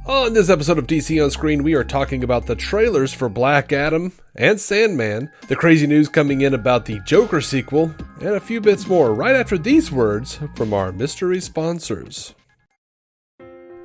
On this episode of DC On Screen, we are talking about the trailers for Black Adam and Sandman, the crazy news coming in about the Joker sequel, and a few bits more right after these words from our mystery sponsors.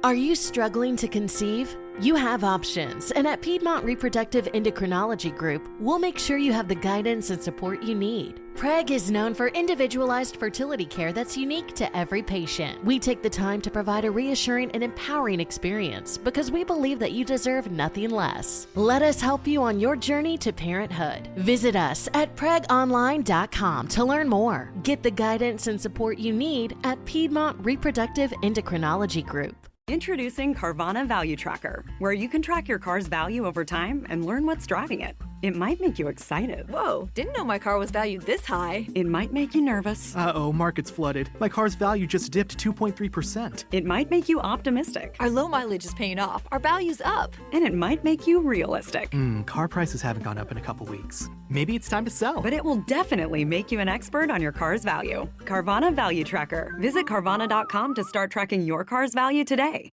Are you struggling to conceive? You have options, and at Piedmont Reproductive Endocrinology Group, we'll make sure you have the guidance and support you need. PREG is known for individualized fertility care that's unique to every patient. We take the time to provide a reassuring and empowering experience because we believe that you deserve nothing less. Let us help you on your journey to parenthood. Visit us at pregonline.com to learn more. Get the guidance and support you need at Piedmont Reproductive Endocrinology Group. Introducing Carvana Value Tracker, where you can track your car's value over time and learn what's driving it. It might make you excited. Whoa, didn't know my car was valued this high. It might make you nervous. Uh-oh, market's flooded. My car's value just dipped 2.3%. It might make you optimistic. Our low mileage is paying off. Our value's up. And it might make you realistic. Car prices haven't gone up in a couple weeks. Maybe it's time to sell. But it will definitely make you an expert on your car's value. Carvana Value Tracker. Visit Carvana.com to start tracking your car's value today.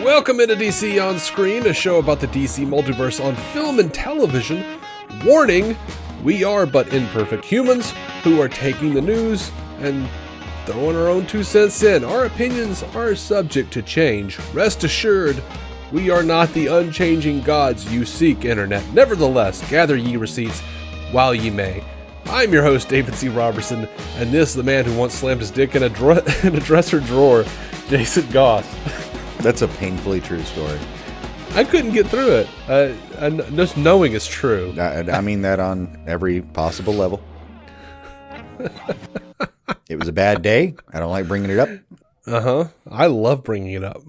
Welcome into DC On Screen, a show about the DC multiverse on film and television. Warning, we are but imperfect humans who are taking the news and throwing our own 2 cents in. Our opinions are subject to change. Rest assured, we are not the unchanging gods you seek, Internet. Nevertheless, gather ye receipts while ye may. I'm your host, David C. Robertson, and this is the man who once slammed his dick in a dresser drawer, Jason Goss. That's a painfully true story. I couldn't get through it. Just knowing it's true. I mean that on every possible level. It was a bad day. I don't like bringing it up. I love bringing it up.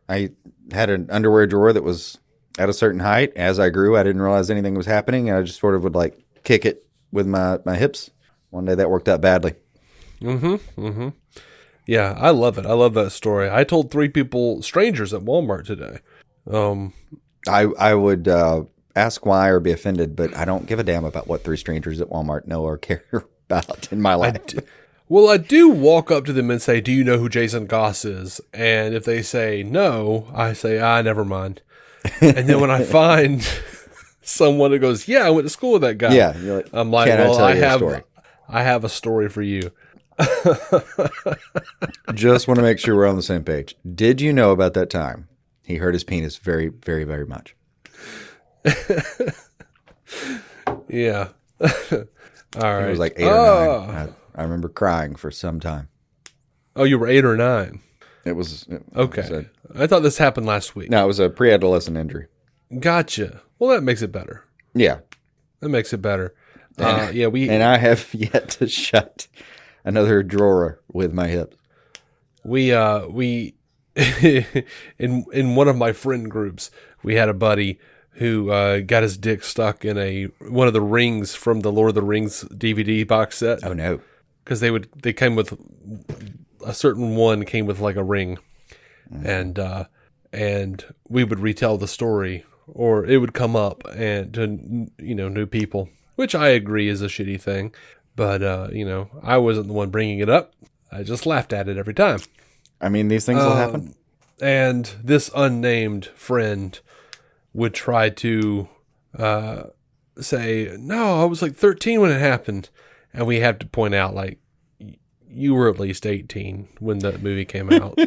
I had an underwear drawer that was at a certain height. As I grew, I didn't realize anything was happening. I just sort of would like kick it with my hips. One day that worked out badly. Yeah, I love it. I love that story. I told 3 people, strangers at Walmart today. I would ask why or be offended, but I don't give a damn about what 3 strangers at Walmart know or care about in my life. I do walk up to them and say, do you know who Jason Goss is? And if they say no, I say, never mind. And then when I find someone who goes, yeah, I went to school with that guy. Yeah, you're like, I'm like, well, I have a story for you. Just want to make sure we're on the same page. Did you know about that time he hurt his penis very, very, very much? Yeah. All right. It was like 8 or 9. I remember crying for some time. Oh, you were 8 or 9. It was okay. I thought this happened last week. No, it was a pre-adolescent injury. Gotcha. Well, that makes it better. Yeah, that makes it better. And I have yet to shut another drawer with my hips. We in one of my friend groups, we had a buddy who got his dick stuck in one of the rings from the Lord of the Rings DVD box set. Oh no. Because they came with a certain one came with like a ring. And we would retell the story, or it would come up and to new people, which I agree is a shitty thing. But, I wasn't the one bringing it up. I just laughed at it every time. I mean, these things will happen. And this unnamed friend would try to say, no, I was like 13 when it happened. And we have to point out, like, you were at least 18 when the movie came out.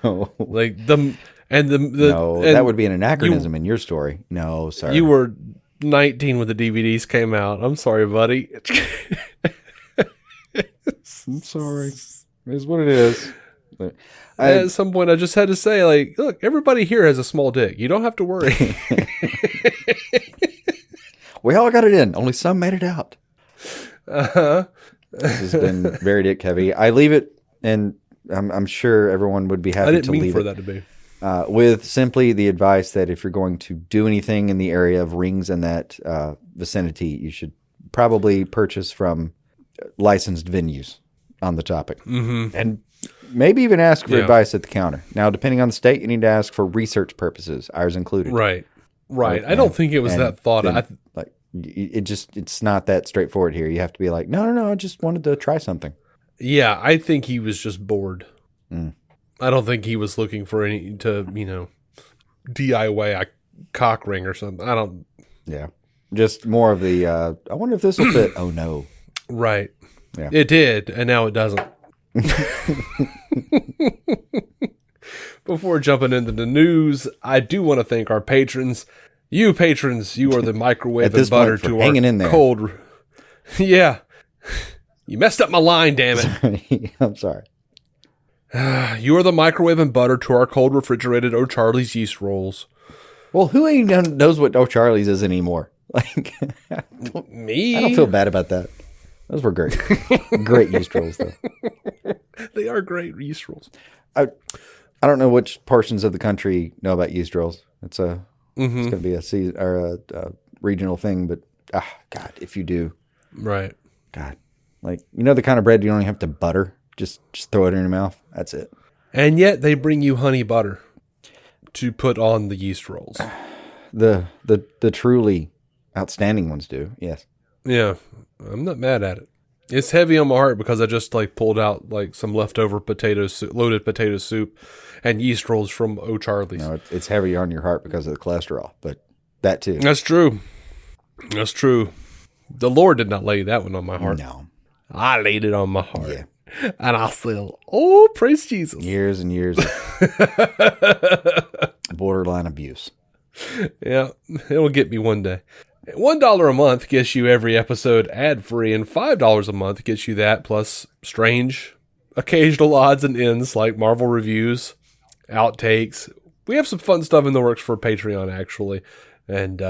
No. Like, No, that would be an anachronism in your story. No, sorry. You were 19 when the DVDs came out. I'm sorry, buddy. I'm sorry. It is what it is. At some point, I just had to say, like, look, everybody here has a small dick. You don't have to worry. We all got it in. Only some made it out. This has been very dick heavy. I leave it, and I'm sure everyone would be happy to leave it. I didn't mean for that to be. With simply the advice that if you're going to do anything in the area of rings in that vicinity, you should probably purchase from licensed venues on the topic. Mm-hmm. And maybe even ask for advice at the counter. Now, depending on the state, you need to ask for research purposes, ours included. Right. I don't think it was that thought. It's not that straightforward here. You have to be like, no, I just wanted to try something. Yeah, I think he was just bored. I don't think he was looking for any to, DIY a cock ring or something. I don't. Yeah. Just more of the, I wonder if this will fit. Oh, no. Right. Yeah. It did, and now it doesn't. Before jumping into the news, I do want to thank our patrons. You patrons, you are the microwave and butter to our hanging in there. cold. Yeah. You messed up my line, damn it. I'm sorry. You are the microwave and butter to our cold refrigerated O'Charlie's yeast rolls. Well, who even knows what O'Charlie's is anymore? Like, Me? I don't feel bad about that. Those were great. Great yeast rolls, though. They are great yeast rolls. I don't know which portions of the country know about yeast rolls. It's going to be a regional thing, but God, if you do, Right. God, like the kind of bread you don't even have to butter. Just throw it in your mouth. That's it. And yet they bring you honey butter to put on the yeast rolls. The truly outstanding ones do. Yes. Yeah, I'm not mad at it. It's heavy on my heart because I just pulled out some leftover loaded potato soup and yeast rolls from O'Charlie's. No, it's heavy on your heart because of the cholesterol, but that too. That's true. That's true. The Lord did not lay that one on my heart. No. I laid it on my heart. Yeah. And I said, oh, praise Jesus. Years and years of borderline abuse. Yeah, it'll get me one day. $1 a month gets you every episode ad-free, and $5 a month gets you that, plus strange, occasional odds and ends like Marvel reviews, outtakes. We have some fun stuff in the works for Patreon, actually, and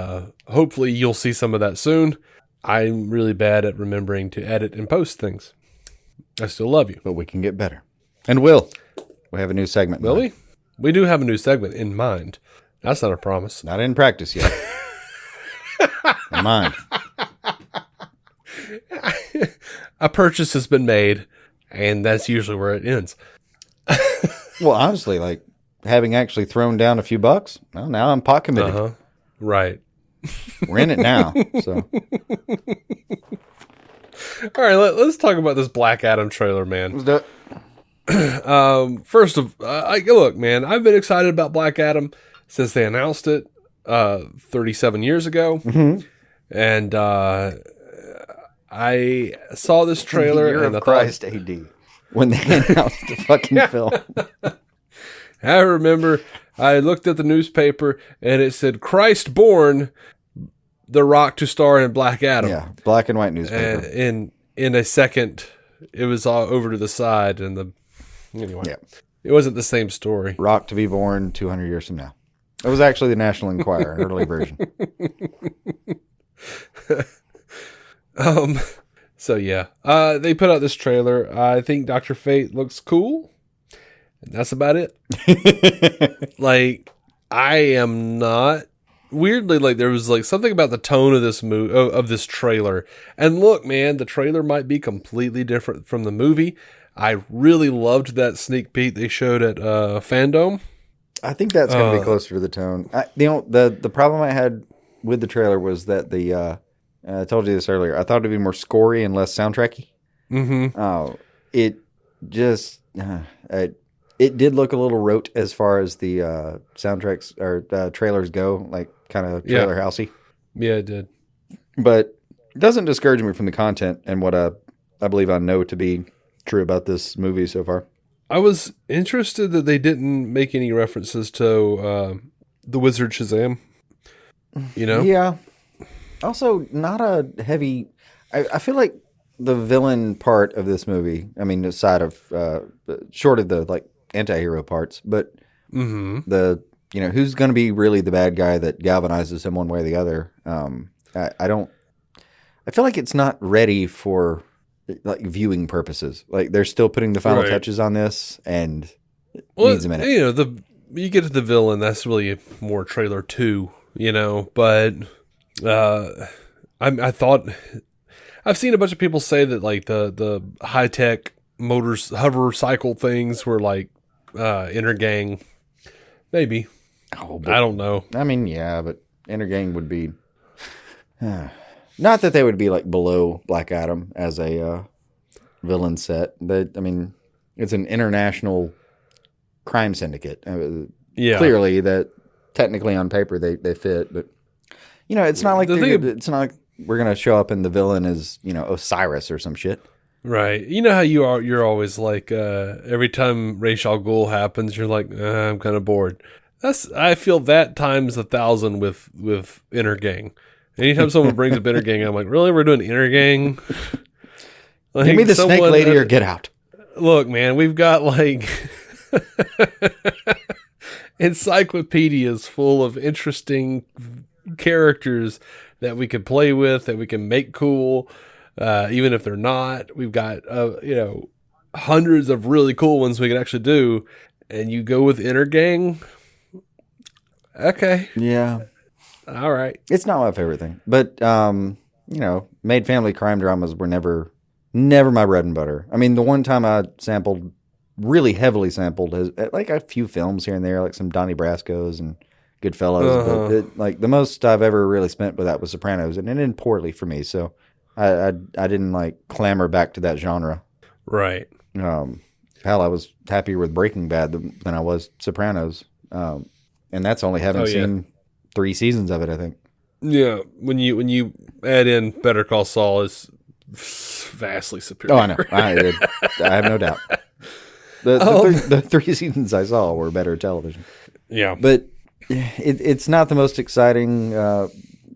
hopefully you'll see some of that soon. I'm really bad at remembering to edit and post things. I still love you. But we can get better. And we have a new segment. Will we? We do have a new segment in mind. That's not a promise. Not in practice yet. In mind. A purchase has been made, and that's usually where it ends. Well, honestly, having actually thrown down a few bucks, well, now I'm pot committed. Right. We're in it now. So, all right, let's talk about this Black Adam trailer, man. let's do it. First of, look, man, I've been excited about Black Adam since they announced it 37 years ago, and I saw this trailer Year and of I thought, Christ AD when they announced the fucking film. I remember I looked at the newspaper and it said Christ born, The Rock to star in Black Adam. Yeah, black and white newspaper. And in a second, it was all over to the side, and anyway, it wasn't the same story. Rock to be born 200 years from now. It was actually the National Enquirer, an early version. So yeah, they put out this trailer. I think Dr. Fate looks cool, and that's about it. I am not weirdly there was something about the tone of this of this trailer. And look, man, the trailer might be completely different from the movie. I really loved that sneak peek they showed at Fandom. I think that's going to be closer to the tone. The problem I had with the trailer was that I told you this earlier. I thought it'd be more scory and less soundtracky. Mm-hmm. It just it did look a little rote as far as the soundtracks or trailers go, kind of trailer housey. Yeah, it did. But it doesn't discourage me from the content and what I believe I know to be true about this movie so far. I was interested that they didn't make any references to the Wizard Shazam. Yeah. Also, not a heavy... I feel like the villain part of this movie, I mean, aside of... short of the, anti-hero parts, but the... who's going to be really the bad guy that galvanizes him one way or the other? I don't... I feel like it's not ready for... viewing purposes. They're still putting the final touches on this, and it needs a minute. You get to the villain, that's really more trailer 2, but I thought I've seen a bunch of people say that the high tech motors hover cycle things were inner gang. Maybe. I don't know. I mean, yeah, but inner gang would be not that they would be below Black Adam as a villain set. It's an international crime syndicate. Yeah. Clearly, that technically on paper they fit, but it's not like it's not like we're gonna show up and the villain is Osiris or some shit. Right. You know how you are. You're always like every time Ra's al Ghul happens, you're like, I'm kind of bored. I feel that times 1,000 with Inner Gang. Anytime someone brings up Inner Gang, I'm like, really? We're doing Inner Gang? Like, give me the snake lady or get out. Look, man, we've got like encyclopedias full of interesting characters that we can play with, that we can make cool, even if they're not. We've got hundreds of really cool ones we can actually do, and you go with Inner Gang. Okay. Yeah. All right. It's not my favorite thing, but made family crime dramas were never my bread and butter. I mean, the one time I really heavily sampled, like a few films here and there, like some Donnie Brasco's and Goodfellas. But the most I've ever really spent with that was Sopranos, and it ended poorly for me. So I didn't like clamor back to that genre. Right. Hell, I was happier with Breaking Bad than I was Sopranos. And that's only having seen 3 seasons of it, I think. Yeah, when you add in Better Call Saul is vastly superior. Oh, I know. I have no doubt. The 3 seasons I saw were better television. Yeah, but it's not the most exciting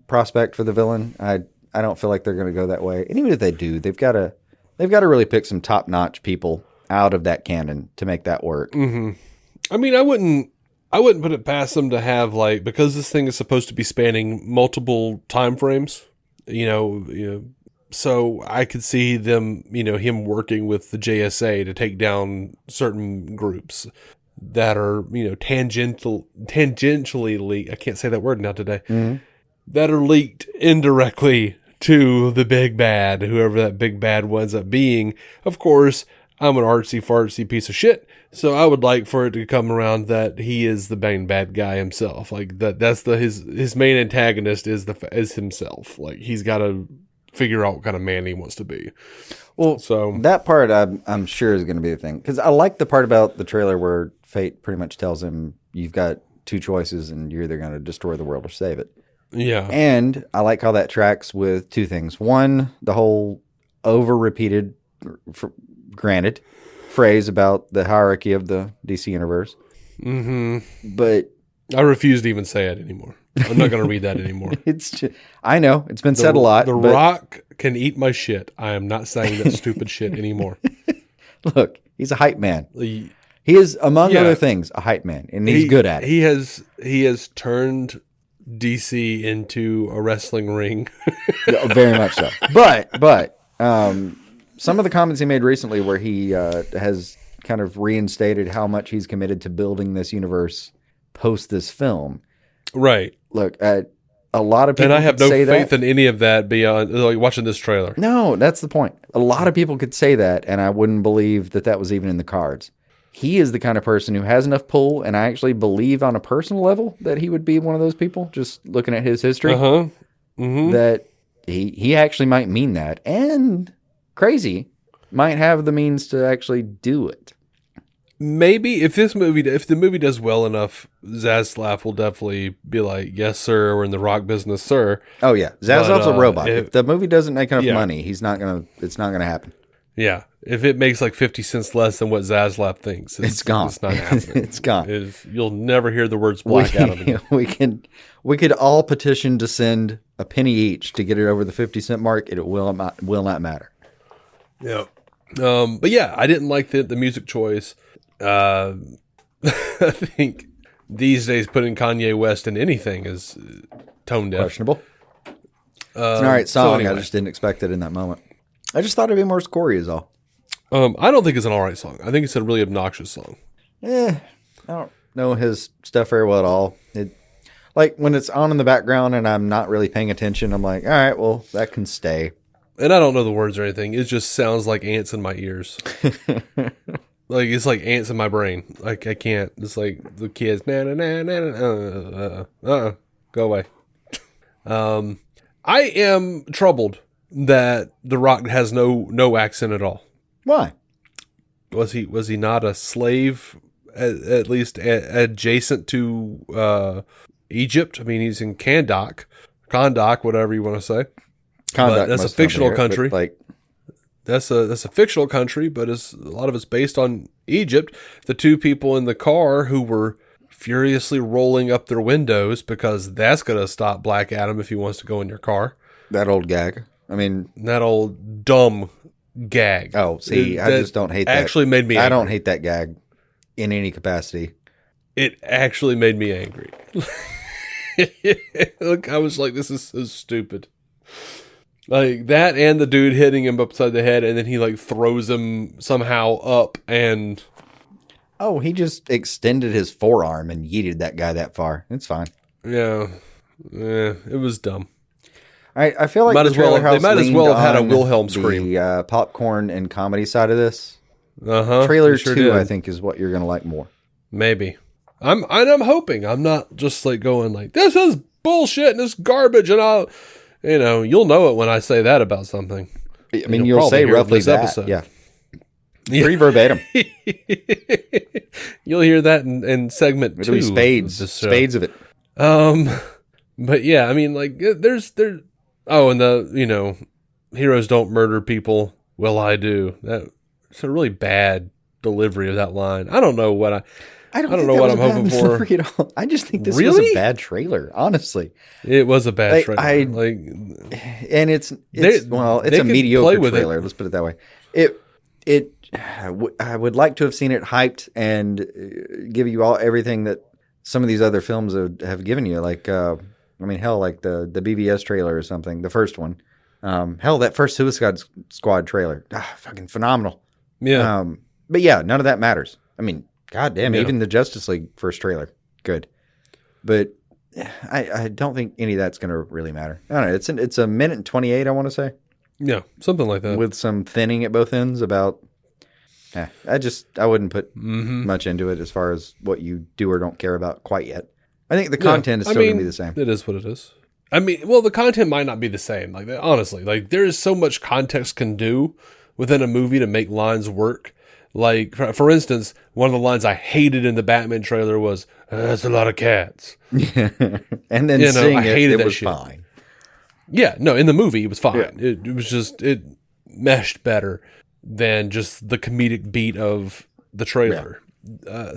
prospect for the villain. I don't feel like they're going to go that way. And even if they do, they've got to really pick some top notch people out of that canon to make that work. Mm-hmm. I mean, I wouldn't put it past them to have because this thing is supposed to be spanning multiple time frames, so I could see them, him working with the JSA to take down certain groups that are, tangentially, I can't say that word now today, that are leaked indirectly to the big bad, whoever that big bad winds up being. Of course, I'm an artsy-fartsy piece of shit, so I would like for it to come around that he is the main bad guy himself. Like that's his main antagonist is himself. Like he's got to figure out what kind of man he wants to be. Well, so that part I'm sure is going to be the thing, because I like the part about the trailer where Fate pretty much tells him you've got 2 choices and you're either going to destroy the world or save it. Yeah, and I like how that tracks with 2 things. One, the whole over-repeated, granted, phrase about the hierarchy of the DC universe. Mm-hmm. But I refuse to even say it anymore. I'm not going to read that anymore. I know it's been said a lot. The Rock can eat my shit. I am not saying that stupid shit anymore. Look, he's a hype man. He is, among other things, a hype man, and he's good at it. He has turned DC into a wrestling ring. Yeah, very much so. But some of the comments he made recently where he has kind of reinstated how much he's committed to building this universe post this film. Right. Look, a lot of people and I have no say faith in any of that beyond watching this trailer. No, that's the point. A lot of people could say that, and I wouldn't believe that was even in the cards. He is the kind of person who has enough pull, and I actually believe on a personal level that he would be one of those people, just looking at his history, that he actually might mean that, and crazy might have the means to actually do it. Maybe if the movie does well enough, Zaslav will definitely be like, yes, sir, we're in the rock business, sir. Oh yeah. Zaslav's a robot. If the movie doesn't make enough money, it's not going to happen. Yeah. If it makes like 50 cents less than what Zaslav thinks, it's gone. It's not happening. It's gone. You'll never hear the words Black Adam again. We could all petition to send a penny each to get it over the 50-cent mark. It will not matter. Yeah. But yeah, I didn't like the music choice. I think these days putting Kanye West in anything is tone deaf. Questionable. It's an alright song. So anyway. I just didn't expect it in that moment. I just thought it'd be more scory is all. I don't think it's an alright song. I think it's a really obnoxious song. I don't know his stuff very well at all. Like when it's on in the background and I'm not really paying attention, I'm like, all right, well, that can stay. And I don't know the words or anything. It just sounds like ants in my ears. Like it's like ants in my brain. Like I can't. It's like the kids. Go away. I am troubled that The Rock has no accent at all. Why? Was he not a slave at least adjacent to Egypt. I mean, he's in Kahndaq, whatever you want to say. Kahndaq that's a must fictional come here, country. but, like, that's a fictional country, but a lot of it's based on Egypt. The two people in the car who were furiously rolling up their windows because that's going to stop Black Adam if he wants to go in your car. that old gag. I mean, That old dumb gag. oh, see, I just don't hate that. Actually made me I angry. don't hate that gag in any capacity. It actually made me angry. Look, I was like, this is so stupid. Like that and the dude hitting him upside the head and then he like throws him somehow up and... Oh, he just extended his forearm and yeeted that guy that far. It's fine. Yeah, it was dumb. I feel like Might the as well- trailer house they might as well have had a leaned Wilhelm on scream. The popcorn and comedy side of this. Uh-huh. Trailer they sure 2, did. I think, is what you're going to like more. Maybe. I'm hoping. I'm not just like going like, this is bullshit and it's garbage and I'll, you'll know it when I say that about something. I mean, You'll you'll probably say hear it in roughly this that. episode. Yeah. Pretty verbatim. You'll hear that in segment 2. It'll be spades. Of this show. Spades of it. But yeah, I mean, like, there's, oh, and the, heroes don't murder people. Well, I do. It's a really bad delivery of that line. I don't know what I don't know think what that I'm was a hoping bad for. delivery at all. I just think this was Really? a bad trailer, honestly. It was a bad Like, trailer. And it's They a could mediocre play with it. trailer. Let's put it that way. I would like to have seen it hyped and give you everything that some of these other films have given you. Like, hell, like the BVS trailer or something, the first one. Hell, that first Suicide Squad trailer, fucking phenomenal. Yeah. But yeah, none of that matters. I mean, goddamn, Yeah. even the Justice League first trailer, good. But I don't think any of that's going to really matter. I don't know. It's a minute and 28, I want to say, Yeah, something like that. with some thinning at both ends about. I wouldn't put much into it as far as what you do or don't care about quite yet. I think the content is still going to be the same. It is what it is. I mean, well, the content might not be the same. Like, honestly, like there is so much context can do within a movie to make lines work. Like, for instance, one of the lines I hated in the Batman trailer was, "That's a lot of cats." And then seeing I hated it that was shit. fine. Yeah, no, in the movie it was fine. Yeah. It was just it meshed better than just the comedic beat of the trailer.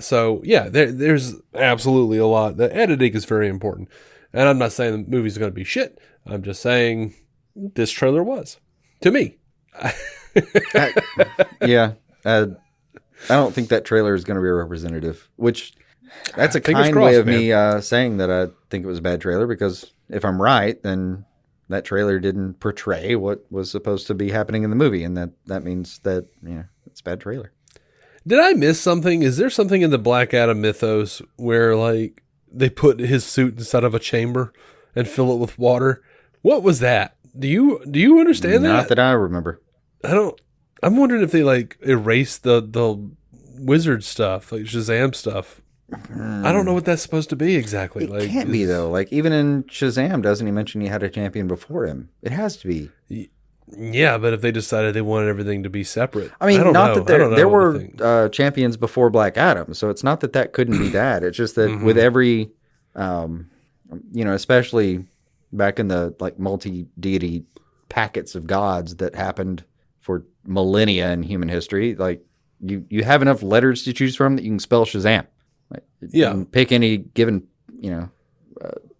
So yeah, there's absolutely a lot. The editing is very important, and I'm not saying the movie's going to be shit. I'm just saying this trailer was to me. I don't think that trailer is going to be representative, which that's a Fingers kind crossed, way of man. me saying that I think it was a bad trailer, because if I'm right, then that trailer didn't portray what was supposed to be happening in the movie, and that means that it's a bad trailer. Did I miss something? Is there something in the Black Adam mythos where like they put his suit inside of a chamber and fill it with water? What was that? Do you understand that? Not that I remember. I'm wondering if they like erased the wizard stuff, like Shazam stuff. I don't know what that's supposed to be exactly. It like, can't be though. Like even in Shazam, doesn't he mention he had a champion before him? It has to be. Yeah, but if they decided they wanted everything to be separate, I mean, don't not know. that there I don't know what to were think. champions before Black Adam, so it's not that couldn't be that. It's just that with every, especially back in the like multi-deity packets of gods that happened for millennia in human history, like you have enough letters to choose from that you can spell Shazam. Like, you can pick any given,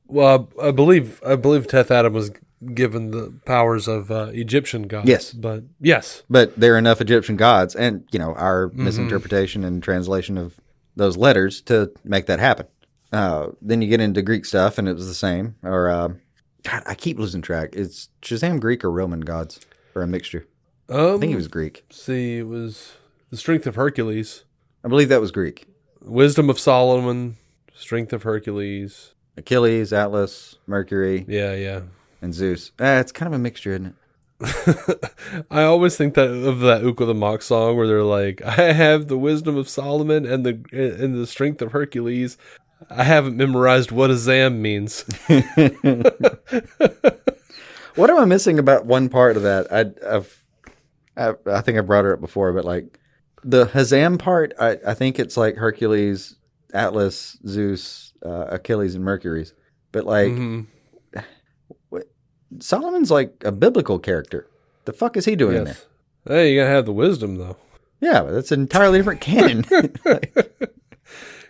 Well, I believe Teth Adam was given the powers of Egyptian gods. Yes. But yes. But there are enough Egyptian gods and, our misinterpretation and translation of those letters to make that happen. Then you get into Greek stuff and it was the same. Or, God, I keep losing track. Is Shazam Greek or Roman gods? Or a mixture? I think it was Greek. See, it was the strength of Hercules, I believe that was Greek. wisdom of Solomon, strength of Hercules. Achilles, Atlas, Mercury, Yeah. and Zeus. It's kind of a mixture, isn't it? I always think that of that Uko the Mock song where they're like, I have the wisdom of Solomon and the strength of Hercules. I haven't memorized what a Zam means. What am I missing about one part of that? I think I brought her up before, but like The Hazam part, I think it's like Hercules, Atlas, Zeus, Achilles, and Mercury's. But like, Solomon's like a biblical character. The fuck is he doing in there? Hey, you gotta have the wisdom, though. Yeah, but that's an entirely different canon.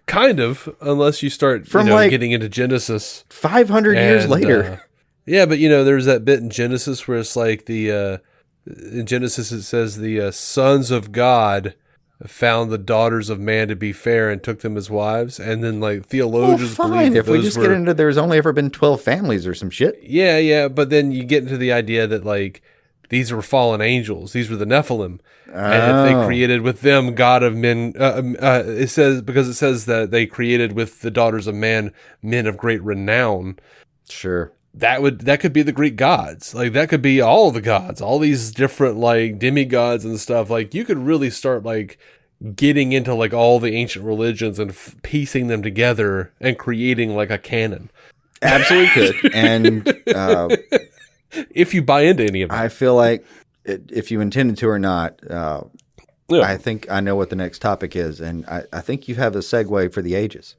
Kind of, unless you start From like getting into Genesis. 500 years later. Yeah, but there's that bit in Genesis where it's like in Genesis it says the sons of God found the daughters of man to be fair and took them as wives, and then like theologians believe if we just get into there's only ever been 12 families or some shit. Yeah, but then you get into the idea that like these were fallen angels, these were the Nephilim, and if they created with them God of men, it says that they created with the daughters of man men of great renown. Sure. That could be the Greek gods. Like that could be all the gods, all these different like demigods and stuff. Like you could really start like getting into like all the ancient religions and piecing them together and creating like a canon. Absolutely could. And if you buy into any of it, I feel like if you intended to or not, I think I know what the next topic is, and I think you have a segue for the ages.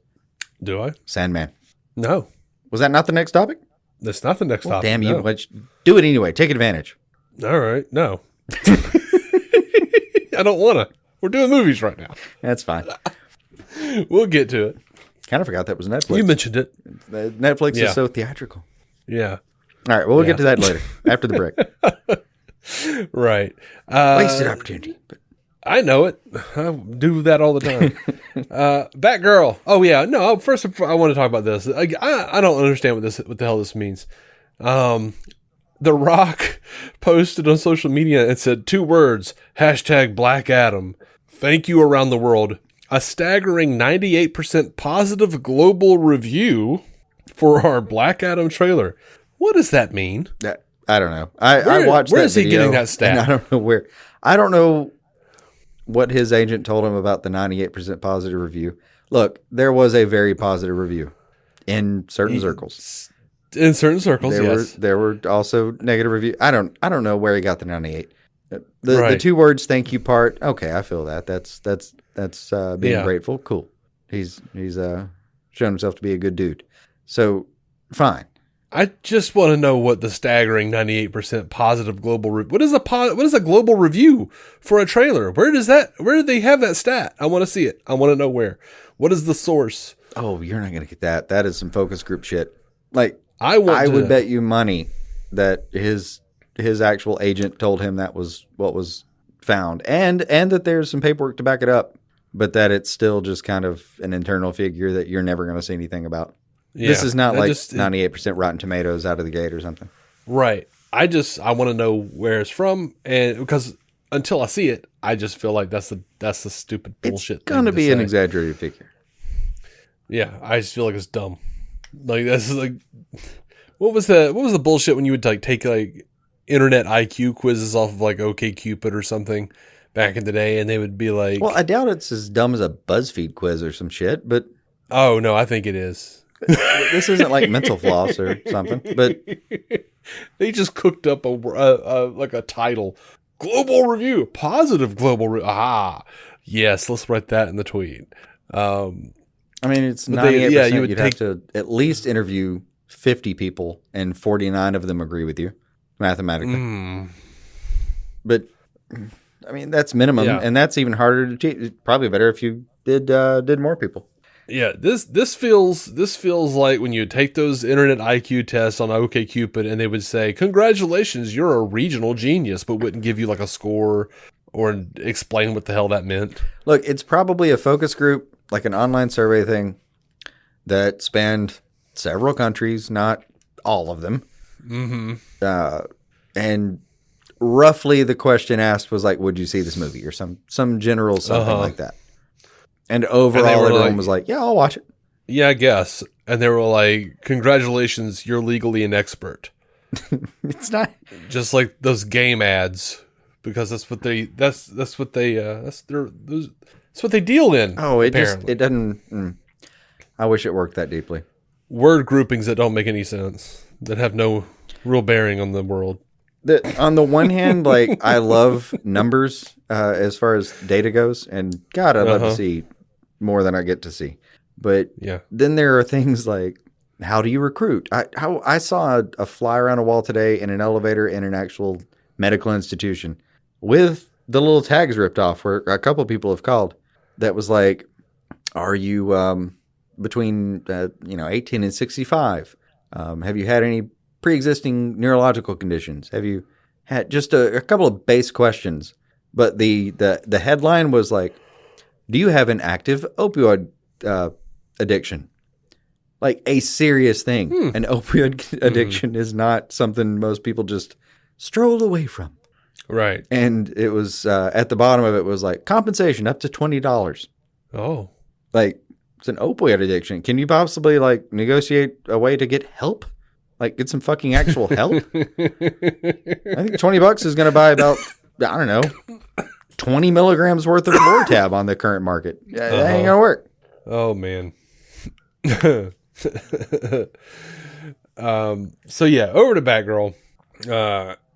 Do I? Sandman. No. Was that not the next topic? That's not the next topic. Damn you. No. Do it anyway. Take advantage. All right. No. I don't want to. We're doing movies right now. That's fine. We'll get to it. Kind of forgot that was Netflix. You mentioned it. Netflix is so theatrical. Yeah. All right. Well, we'll get to that later after the break. Right. Wasted opportunity. But I know it. I do that all the time. Batgirl. Oh yeah. No. First, I want to talk about this. I don't understand what the hell this means. The Rock posted on social media and said 2 words: #Black Adam. Thank you around the world. A staggering 98% positive global review for our Black Adam trailer. What does that mean? I don't know. I watched that video. Where is he getting that stat? I don't know where. I don't know what his agent told him about the 98% positive review. Look, there was a very positive review in certain circles. In certain circles, yes. There were also negative reviews. I don't know where he got the 98. The 2 words "thank you" part. Okay, I feel that. That's being grateful. Cool. He's shown himself to be a good dude. So fine. I just want to know what the staggering 98% positive global what is a global review for a trailer? Where did they have that stat? I want to see it. I want to know where. What is the source? Oh, you're not going to get that. That is some focus group shit. Like I would bet you money that his actual agent told him that was what was found, and that there's some paperwork to back it up, but that it's still just kind of an internal figure that you're never going to see anything about. Yeah, this is not like 98% Rotten Tomatoes out of the gate or something. Right. I want to know where it's from, and because until I see it, I just feel like that's the stupid bullshit. It's going to be an exaggerated figure. Yeah, I just feel like it's dumb. Like that's like what was the bullshit when you would like take like internet IQ quizzes off of like OkCupid or something back in the day, and they would be like, well, I doubt it's as dumb as a BuzzFeed quiz or some shit, but oh no, I think it is. This isn't like Mental Floss or something, but they just cooked up a title: global review, positive global review. Ah, yes, let's write that in the tweet. I mean, it's 98%. You'd have to at least interview 50 people, and 49 of them agree with you mathematically. But I mean, that's minimum, and that's even harder to achieve. It's probably better if you did more people. Yeah, this feels like when you take those internet IQ tests on OkCupid and they would say, "Congratulations, you're a regional genius," but wouldn't give you like a score or explain what the hell that meant. Look, it's probably a focus group, like an online survey thing that spanned several countries, not all of them. Mm-hmm. And roughly the question asked was like, "Would you see this movie?" or some general something like that. And overall, everyone was like, "Yeah, I'll watch it." Yeah, I guess. And they were like, "Congratulations, you're legally an expert." It's not just like those game ads, because that's what they deal in. Oh, it doesn't. I wish it worked that deeply. Word groupings that don't make any sense, that have no real bearing on the world. On the one hand, like, I love numbers as far as data goes, and God, I'd love to see more than I get to see. But then there are things like, how do you recruit? I saw a flyer on a wall today in an elevator in an actual medical institution with the little tags ripped off, where a couple people have called, that was like, are you between 18 and 65? Have you had any pre-existing neurological conditions? Have you had just a couple of base questions? But the headline was like, do you have an active opioid addiction? Like a serious thing. An opioid addiction is not something most people just stroll away from. Right. And it was at the bottom of it was like, compensation up to $20. Oh. Like, it's an opioid addiction. Can you possibly like negotiate a way to get help? Like, get some fucking actual help? I think $20 is going to buy about, I don't know, 20 milligrams worth of Lortab on the current market. That ain't going to work. Oh, man. So, yeah, over to Batgirl.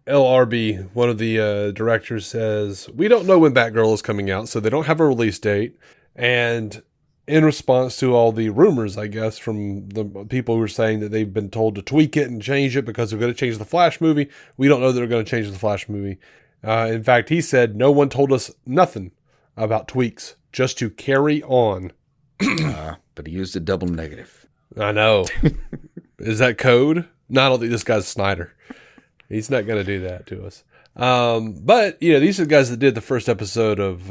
LRB, one of the directors, says, we don't know when Batgirl is coming out, so they don't have a release date. And in response to all the rumors, I guess, from the people who are saying that they've been told to tweak it and change it because they're going to change the Flash movie, we don't know that they're going to change the Flash movie. In fact, he said, no one told us nothing about tweaks, just to carry on. But he used a double negative. I know. Is that code? No, I don't think this guy's Snyder. He's not going to do that to us. But, these are the guys that did the first episode of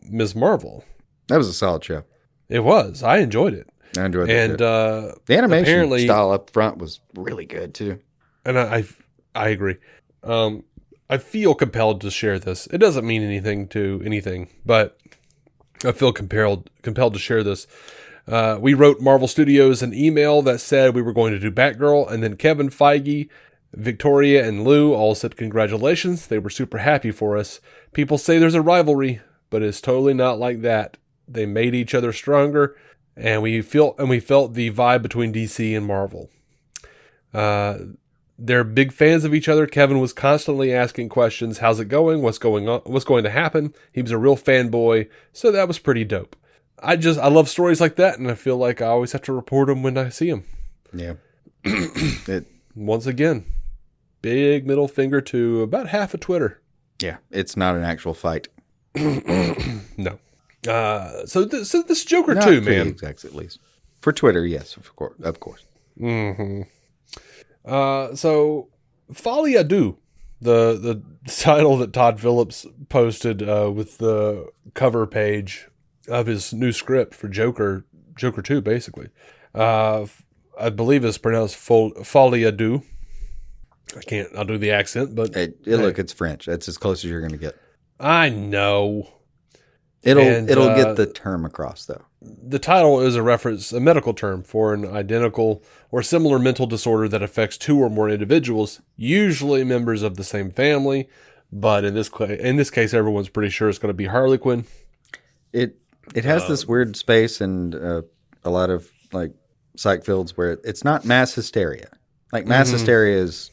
Ms. Marvel. That was a solid show. It was. I enjoyed it. I enjoyed it. And the animation style up front was really good, too. And I agree. I feel compelled to share this. It doesn't mean anything to anything, but I feel compelled to share this. We wrote Marvel Studios an email that said we were going to do Batgirl, and then Kevin Feige, Victoria, and Lou all said congratulations. They were super happy for us. People say there's a rivalry, but it's totally not like that. They made each other stronger, and we felt the vibe between DC and Marvel. They're big fans of each other. Kevin was constantly asking questions. How's it going? What's going on? What's going to happen? He was a real fanboy, so that was pretty dope. I love stories like that, and I feel like I always have to report them when I see them. Yeah. Once again, big middle finger to about half of Twitter. Yeah, it's not an actual fight. No. So this Joker not too, man. Execs, at least for Twitter, yes, of course. Mm-hmm. So Folie à Deux, the title that Todd Phillips posted with the cover page of his new script for Joker 2, basically. I believe it's pronounced Folie à Deux. I'll do the accent, but look, it's French. That's as close as you're going to get. I know. It'll get the term across, though. The title is a medical term for an identical or similar mental disorder that affects two or more individuals, usually members of the same family. But in this case, everyone's pretty sure it's going to be Harley Quinn. It has this weird space and a lot of like psych fields where it's not mass hysteria. Like mass hysteria is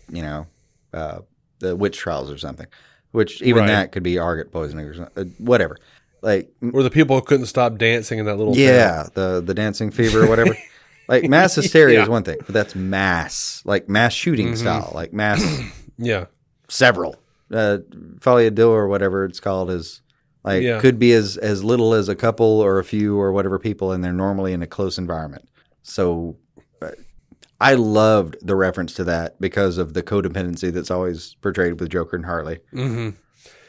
the witch trials or something, which even that could be argot poisoning or something, whatever. Like, or the people who couldn't stop dancing in that little town. The dancing fever or whatever. Like mass hysteria is one thing, but that's mass shooting style, like mass. Several Folie à Deux or whatever it's called is like could be as little as a couple or a few or whatever people, and they're normally in a close environment. So I loved the reference to that because of the codependency that's always portrayed with Joker and Harley. Mm-hmm.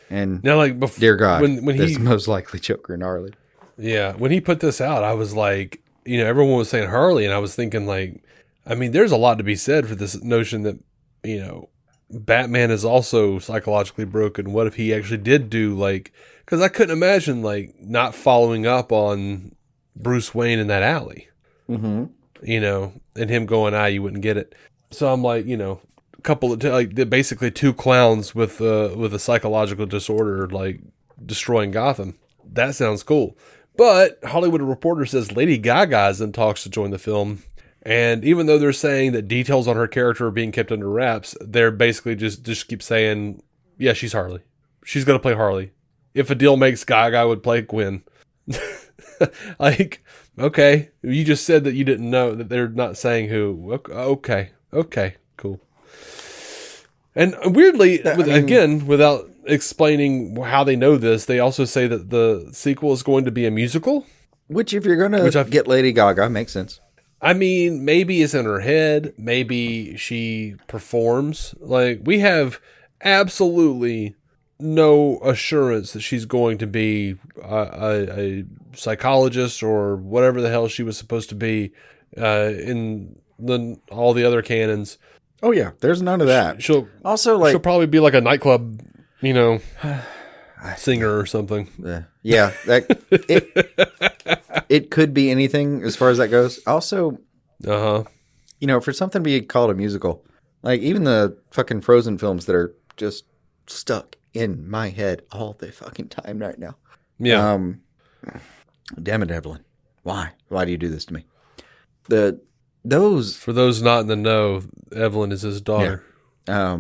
And now, dear God, when that's most likely Joker and Harley. Yeah, when he put this out, I was like, everyone was saying Harley, and I was thinking there's a lot to be said for this notion that, Batman is also psychologically broken. What if he actually did do because I couldn't imagine not following up on Bruce Wayne in that alley, and him going, you wouldn't get it. So I'm like, couple of basically two clowns with a psychological disorder destroying Gotham. That sounds cool. But Hollywood Reporter says Lady Gaga is in talks to join the film, And even though they're saying that details on her character are being kept under wraps, they're basically just keep saying, yeah, she's Harley. She's going to play Harley. If a deal makes, Gaga would play Gwen. Like, okay, you just said that you didn't know, that they're not saying who. Okay, cool. And weirdly, again, without explaining how they know this, they also say that the sequel is going to be a musical. Which, if you're going to get Lady Gaga, makes sense. I mean, maybe it's in her head. Maybe she performs. Like, we have absolutely no assurance that she's going to be a psychologist or whatever the hell she was supposed to be in all the other canons. Oh yeah, there's none of that. She'll probably be like a nightclub, singer or something. Yeah, it could be anything as far as that goes. Also, for something to be called a musical, like even the fucking Frozen films that are just stuck in my head all the fucking time right now. Yeah. Damn it, Evelyn. Why? Why do you do this to me? For those not in the know, Evelyn is his daughter. Yeah.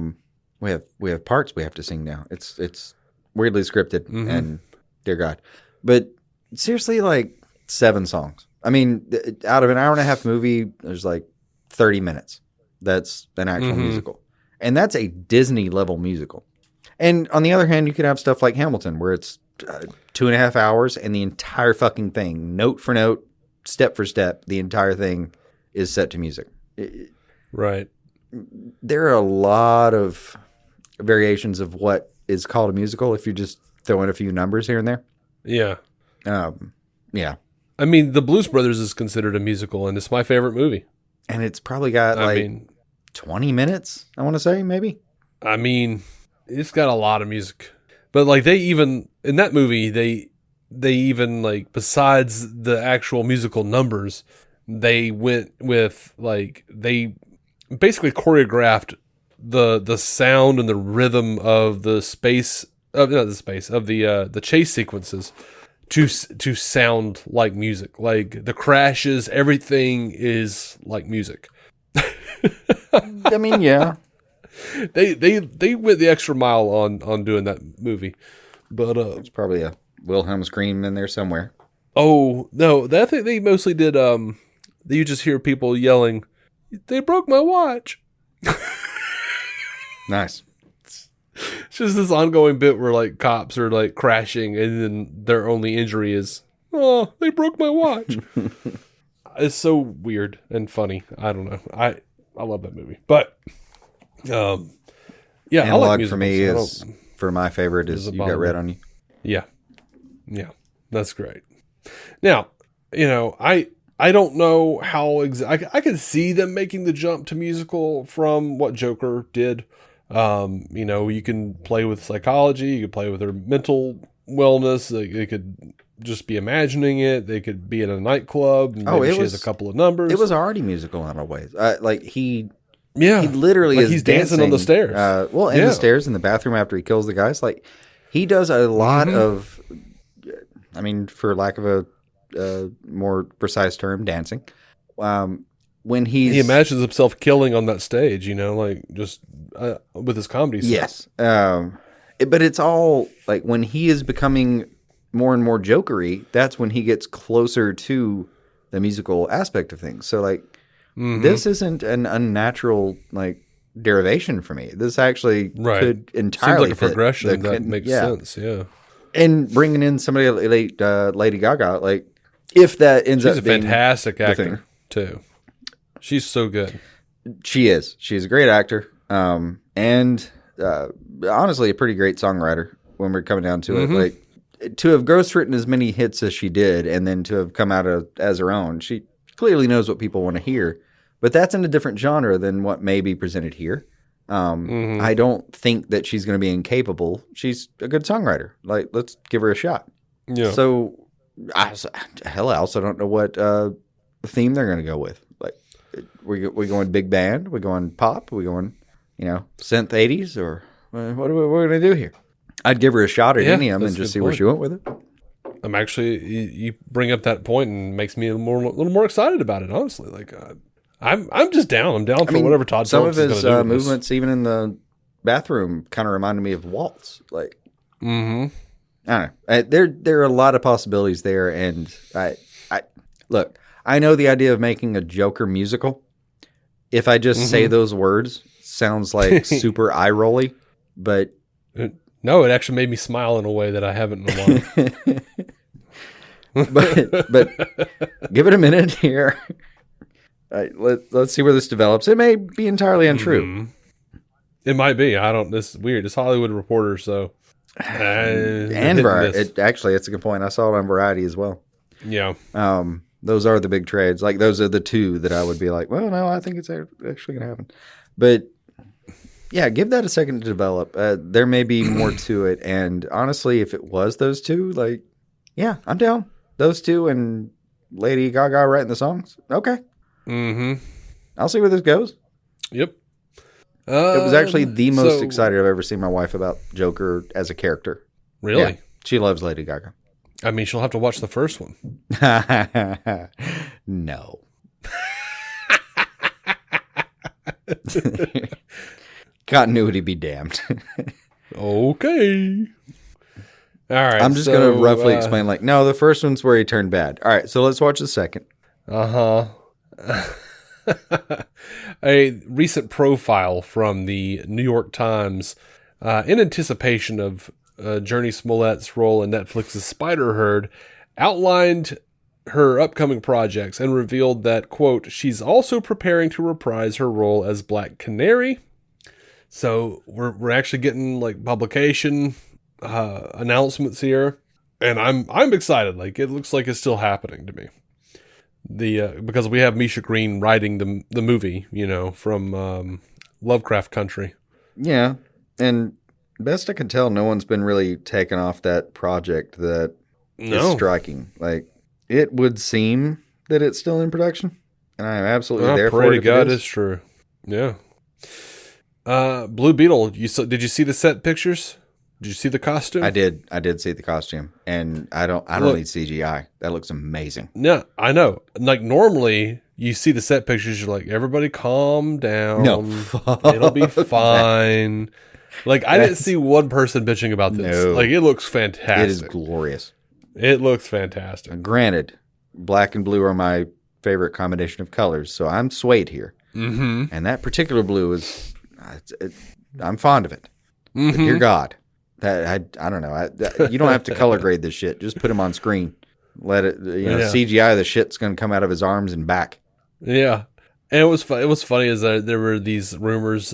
We have parts we have to sing now. It's weirdly scripted, and dear God. But seriously, like 7 songs. I mean, out of an hour and a half movie, there's like 30 minutes. That's an actual musical. And that's a Disney level musical. And on the other hand, you could have stuff like Hamilton, where it's 2.5 hours and the entire fucking thing, note for note, step for step, the entire thing is set to music. Right. There are a lot of variations of what is called a musical if you just throw in a few numbers here and there. Yeah. Yeah. I mean, The Blues Brothers is considered a musical, and it's my favorite movie. And it's probably got 20 minutes, I want to say, maybe. I mean, it's got a lot of music. But like in that movie, they even like, besides the actual musical numbers, they went with they basically choreographed the sound and the rhythm of the chase sequences to sound like music. Like the crashes, everything is like music. I mean, yeah. They went the extra mile on doing that movie. But there's probably a Wilhelm scream in there somewhere. Oh, no, I think they mostly did you just hear people yelling, "They broke my watch." Nice. It's just this ongoing bit where like cops are like crashing and then their only injury is, "Oh, they broke my watch." It's so weird and funny. I don't know. I love that movie. But yeah, Analog I like musicals, for me is for my favorite is You Got Red on You. Yeah. Yeah. That's great. Now, I don't know how I could see them making the jump to musical from what Joker did. You can play with psychology, you could play with their mental wellness. They could just be imagining it. They could be in a nightclub. And she has a couple of numbers. It was already musical in a way. He Yeah. He literally is he's dancing on the stairs. The stairs in the bathroom after he kills the guys. Like, he does a lot of, I mean, for lack of a more precise term, dancing. When he imagines himself killing on that stage, just with his comedy stuff. Yes. But it's all like when he is becoming more and more jokery, that's when he gets closer to the musical aspect of things. So like, this isn't an unnatural like derivation for me. This actually could entirely seems like a progression that makes sense. Yeah. And bringing in somebody like Lady Gaga, like if that ends She's up being being a fantastic actor too. She's so good. She is. She's a great actor. And honestly, a pretty great songwriter when we're coming down to it. Like, to have ghostwritten as many hits as she did and then to have come out as her own, she clearly knows what people want to hear. But that's in a different genre than what may be presented here. I don't think that she's going to be incapable. She's a good songwriter. Like, let's give her a shot. Yeah. So, I also don't know what theme they're going to go with. Like, we going big band? We going pop? We going, synth 80s? Or what are we going to do here? I'd give her a shot at any of them and just see where she went with it. I'm actually, you bring up that point and makes me a little more excited about it, honestly. Like, I'm just down. I'm down for whatever Todd some Phillips of is his going to do with this. movements, even in the bathroom, even in the bathroom, kind of reminded me of Waltz. Like, I don't know. There are a lot of possibilities there, and I look. I know the idea of making a Joker musical. If I just say those words, sounds like super eye rolly, but no, it actually made me smile in a way that I haven't in a while. but give it a minute here. Let's see where this develops. It may be entirely untrue. It might be. I don't. This is weird. It's Hollywood Reporter, so and Variety. Actually, it's a good point. I saw it on Variety as well. Yeah. Those are the big trades. Like, those are the two that I would be like, well, no, I think it's actually going to happen. But yeah, give that a second to develop. There may be more to it. And honestly, if it was those two, like, yeah, I'm down. Those two and Lady Gaga writing the songs. Okay. I'll see where this goes. Yep. It was actually the most excited I've ever seen my wife about Joker as a character. Really? Yeah, she loves Lady Gaga. I mean, she'll have to watch the first one. No. Continuity be damned. Okay. All right. I'm just going to roughly explain, like, no, the first one's where he turned bad. All right, so let's watch the second. A recent profile from the New York Times in anticipation of Jurnee Smollett's role in Netflix's Spider-Herd outlined her upcoming projects and revealed that, quote, she's also preparing to reprise her role as Black Canary. So we're actually getting like publication announcements here, and I'm excited. Like, it looks like it's still happening to me. Because we have Misha Green writing the movie, from Lovecraft Country. Yeah, and best I can tell, no one's been really taken off that project that is striking. Like, it would seem that it's still in production, and I am absolutely there for it. Pray to God it's true. Yeah. Blue Beetle, did you see the set pictures? Did you see the costume? I did see the costume, and I don't need CGI. That looks amazing. No, I know. Like, normally you see the set pictures, you're like, everybody calm down. No, it'll be fine. Like, I didn't see one person bitching about this. No. Like, it looks fantastic. It is glorious. It looks fantastic. Granted, black and blue are my favorite combination of colors, so I'm swayed here. And that particular blue is, I'm fond of it. But dear God. That I don't know. You don't have to color grade this shit. Just put him on screen. Let it. CGI the shit's going to come out of his arms and back. Yeah, and it was funny is that there were these rumors.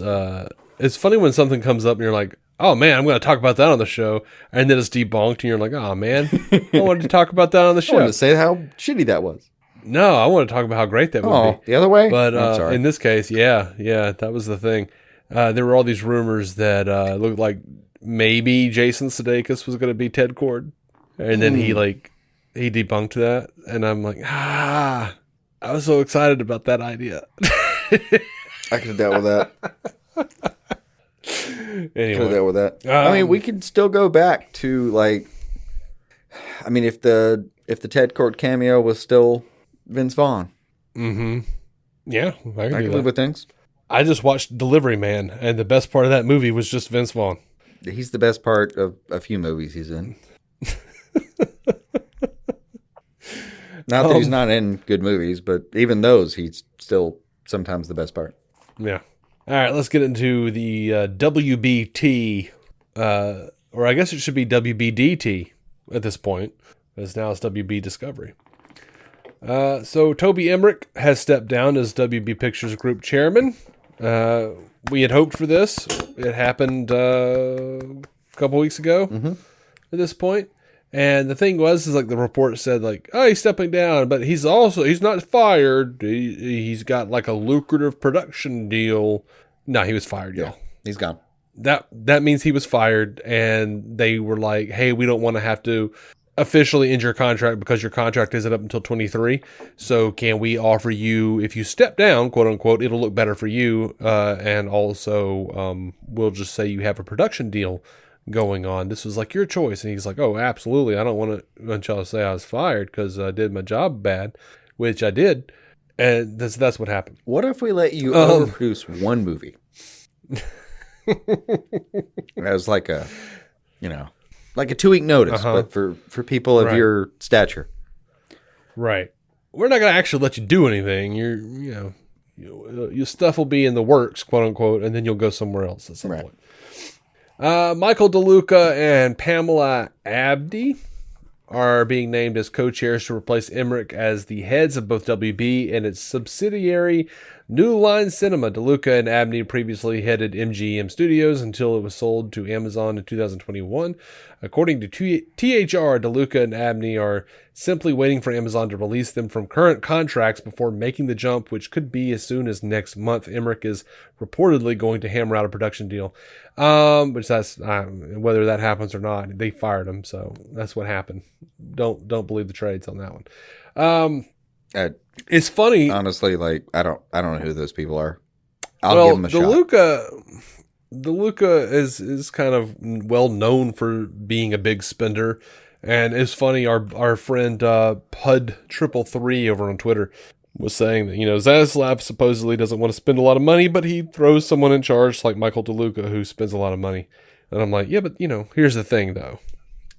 It's funny when something comes up and you're like, oh man, I'm going to talk about that on the show, and then it's debunked and you're like, oh man, I wanted to talk about that on the show. I wanted to say how shitty that was. No, I want to talk about how great that would be. The other way. But I'm sorry. in this case, yeah, that was the thing. There were all these rumors that looked like maybe Jason Sudeikis was going to be Ted Cord, and then he debunked that, and I'm like, I was so excited about that idea. I could have dealt with that. Anyway, could have dealt with that. I mean, we could still go back to, like, I mean, if the Ted Cord cameo was still Vince Vaughn. Yeah, I can live with things. I just watched Delivery Man, and the best part of that movie was just Vince Vaughn. He's the best part of a few movies he's in. Not that he's not in good movies, but even those, he's still sometimes the best part. Yeah. All right, let's get into the WBT, or I guess it should be WBDT at this point, because now it's WB Discovery. So Toby Emmerich has stepped down as WB Pictures Group chairman. We had hoped for this. It happened a couple weeks ago at this point. And the thing is like the report said, like, oh, he's stepping down, but he's not fired. He's got like a lucrative production deal. No, he was fired, y'all. He's gone. That means he was fired, and they were like, hey, we don't want to have to officially end your contract because your contract isn't up until 23. So can we offer you, if you step down, quote unquote, it'll look better for you. And also, we'll just say you have a production deal going on. This was like your choice. And he's like, oh, absolutely. I don't want to y'all to say I was fired because I did my job bad, which I did. And that's what happened. What if we let you overproduce one movie? As like a, like a 2-week notice, but for people of your stature. Right. We're not going to actually let you do anything. Your stuff will be in the works, quote unquote, and then you'll go somewhere else at some point. Michael DeLuca and Pamela Abdy are being named as co-chairs to replace Emmerich as the heads of both WB and its subsidiary New Line Cinema. DeLuca and Abney previously headed MGM Studios until it was sold to Amazon in 2021. According to THR, DeLuca and Abney are simply waiting for Amazon to release them from current contracts before making the jump, which could be as soon as next month. Emmerich is reportedly going to hammer out a production deal. Which that's whether that happens or not. They fired him, so that's what happened. Don't believe the trades on that one. It's funny, honestly. Like I don't know who those people are. I'll give them a shot. DeLuca is kind of well known for being a big spender, and it's funny. Our friend Pud333 over on Twitter was saying that Zaslav supposedly doesn't want to spend a lot of money, but he throws someone in charge like Michael DeLuca who spends a lot of money. And I'm like, yeah, but here's the thing though.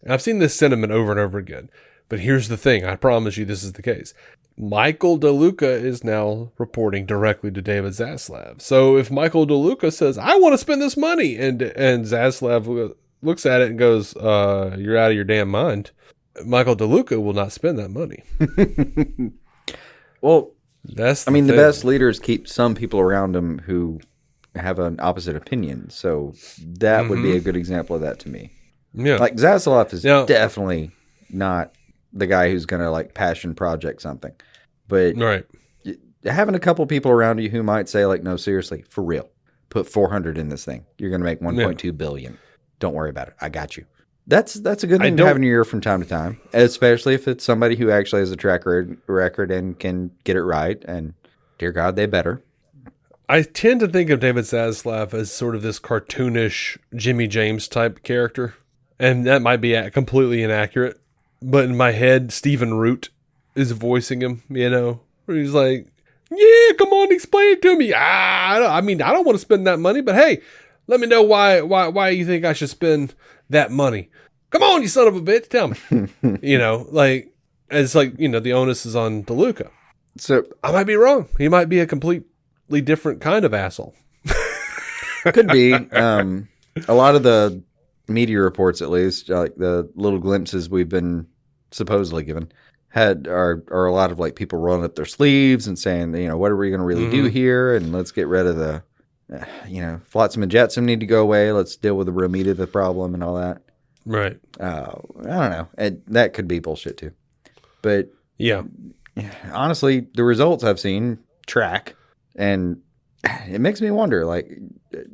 I've seen this sentiment over and over again, but here's the thing. I promise you this is the case. Michael DeLuca is now reporting directly to David Zaslav. So if Michael DeLuca says, I want to spend this money, and Zaslav looks at it and goes, you're out of your damn mind, Michael DeLuca will not spend that money. Well, the best leaders keep some people around them who have an opposite opinion. So that would be a good example of that to me. Yeah. Like Zaslav is definitely not the guy who's going to like passion project something. But having a couple people around you who might say like, no, seriously, for real, put 400 in this thing. You're going to make 1.2 billion. Don't worry about it. I got you. That's a good thing to have in your ear from time to time, especially if it's somebody who actually has a track record and can get it right. And dear God, they better. I tend to think of David Zaslav as sort of this cartoonish Jimmy James type character, and that might be completely inaccurate. But in my head, Stephen Root is voicing him. Where he's like, "Yeah, come on, explain it to me." I don't want to spend that money, but hey, let me know why you think I should spend that money. Come on, you son of a bitch, tell me. It's like, the onus is on DeLuca. So I might be wrong. He might be a completely different kind of asshole. Could be. A lot of the media reports, at least, like the little glimpses we've been supposedly given, are a lot of like people rolling up their sleeves and saying, what are we going to really do here? And let's get rid of the, Flotsam and Jetsam need to go away. Let's deal with the real meat of the problem and all that. Right. I don't know. That could be bullshit too. But yeah, honestly, the results I've seen track, and it makes me wonder, like,